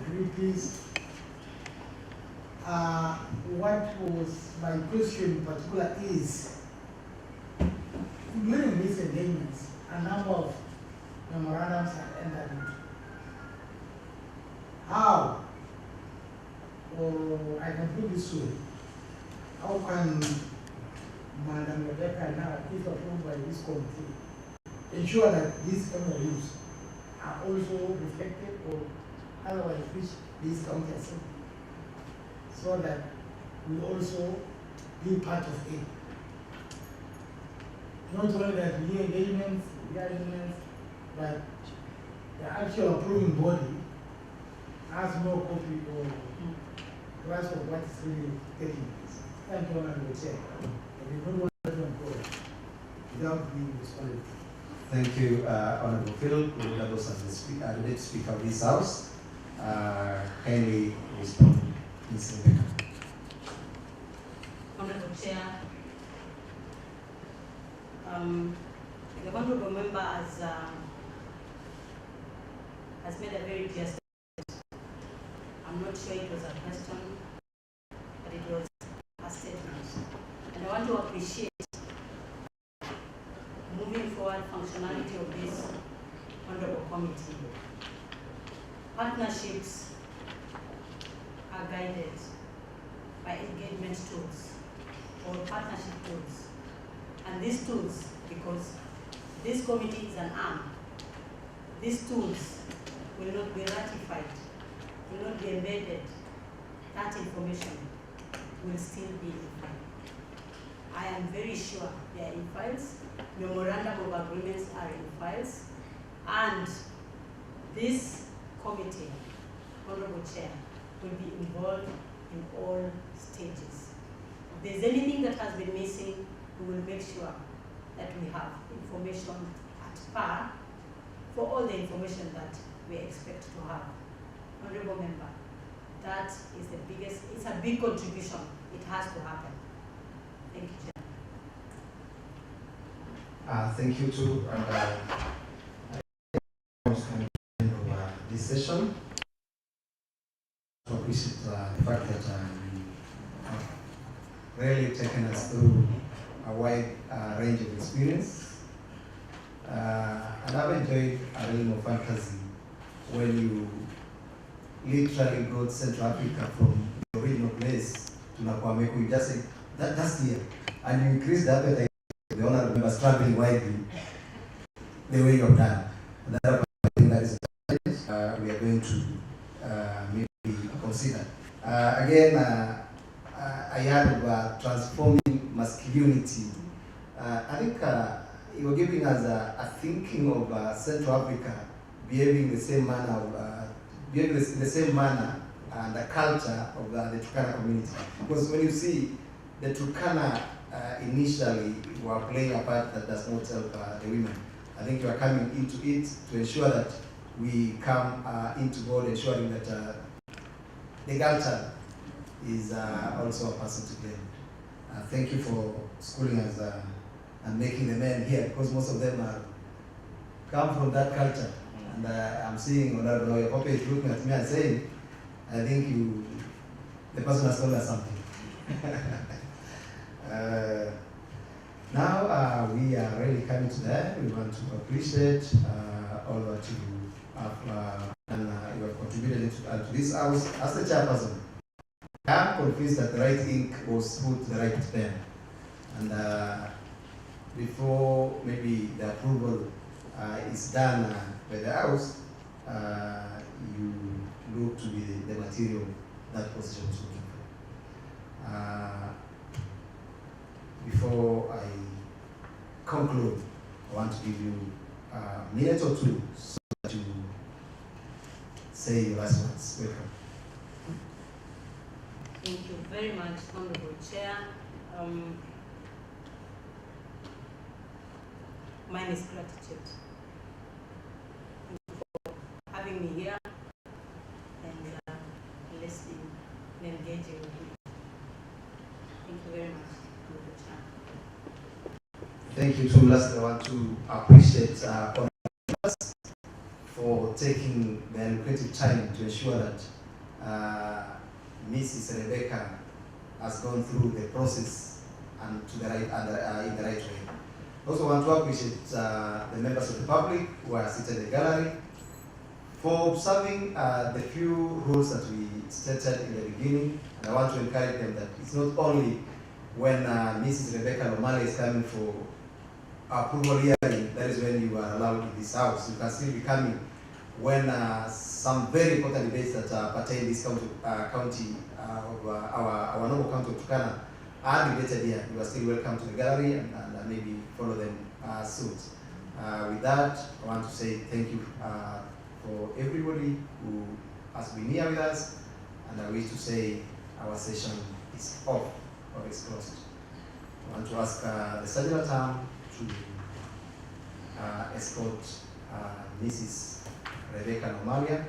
[SPEAKER 6] activities. What was my question in particular is, during these engagements, a number of memorandums are entered into. How, or I can put this way, how can Madam Rebecca now, if approved by this committee, ensure that these MOUs are also reflected or otherwise reach this county assembly, so that we also be part of it? Not only that we hear engagements, but the actual approving body has no copy or grasp of what is really taking place. Thank you, Honorable Chair. I did not want to go without being responded to.
[SPEAKER 1] Thank you, Honorable Phil, who was the next speaker of this House. Kindly respond, Ms. Rebecca.
[SPEAKER 9] Honorable Chair, the honorable member has made a very clear statement. I'm not sure it was a question, but it was a statement. And I want to appreciate moving forward functionality of this honorable committee. Partnerships are guided by engagement tools or partnership tools. And these tools, because this committee is an arm, these tools will not be ratified, will not be embedded. That information will still be in file. I am very sure they are in files. Memorandum of agreements are in files. And this committee, Honorable Chair, will be involved in all stages. If there's anything that has been missing, we will make sure that we have information at par for all the information that we expect to have. Honorable Member, that is the biggest, it's a big contribution. It has to happen. Thank you, Chair.
[SPEAKER 1] Thank you too, and this session. I appreciate the fact that you have really taken us through a wide range of experience. And I've enjoyed a realm of fantasy when you literally brought Central Africa from the original place to Nakwameku. You just said, that's here. And you increased the appetite of the honorable members traveling widely the way you have done. And that I think that is we are going to maybe consider. Again, I had transforming masculinity. I think you're giving us a thinking of Central Africa behaving the same manner, behaving in the same manner and the culture of the Turkana community. Because when you see the Turkana initially were playing a part that does not help the women, I think you are coming into it to ensure that we come into board ensuring that the culture is also a person to blame. Thank you for schooling us and making the men here, because most of them come from that culture. And I'm seeing Honorable your Papa is looking at me and saying, I think the person has told us something. Now we are really coming to that. We want to appreciate all what you you have contributed to this house as the chairperson. I am convinced that the right ink was put to the right pen. And before maybe the approval is done by the house, you look to be the material that position is looking for. Before I conclude, I want to give you a minute or two so that you say your last words. Welcome.
[SPEAKER 2] Thank you very much, Honorable Chair. Mine is gratitude. Thank you for having me here and listening and engaging with me. Thank you very much, Honorable Chair.
[SPEAKER 1] Thank you too. Lastly, I want to appreciate all of us for taking the lucrative time to ensure that Mrs. Rebecca has gone through the process and to the right in the right way. Also want to appreciate the members of the public who are seated in the gallery for observing the few rules that we stated in the beginning. And I want to encourage them that it's not only when Mrs. Rebecca Lomalia is coming for approval hearing, that is when you are allowed in this house. You can still be coming when some very important debates that pertain this county of our noble county of Turkana are debated here. You are still welcome to the gallery and maybe follow them suit. With that, I want to say thank you for everybody who has been here with us, and I wish to say our session is off or is closed. I want to ask the Sergeant at Arms to escort Mrs. Rebecca Lomalia,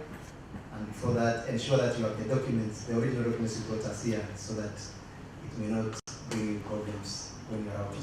[SPEAKER 1] and before that, ensure that you have the documents, the original documents you brought us here, so that it may not bring you problems when you are out.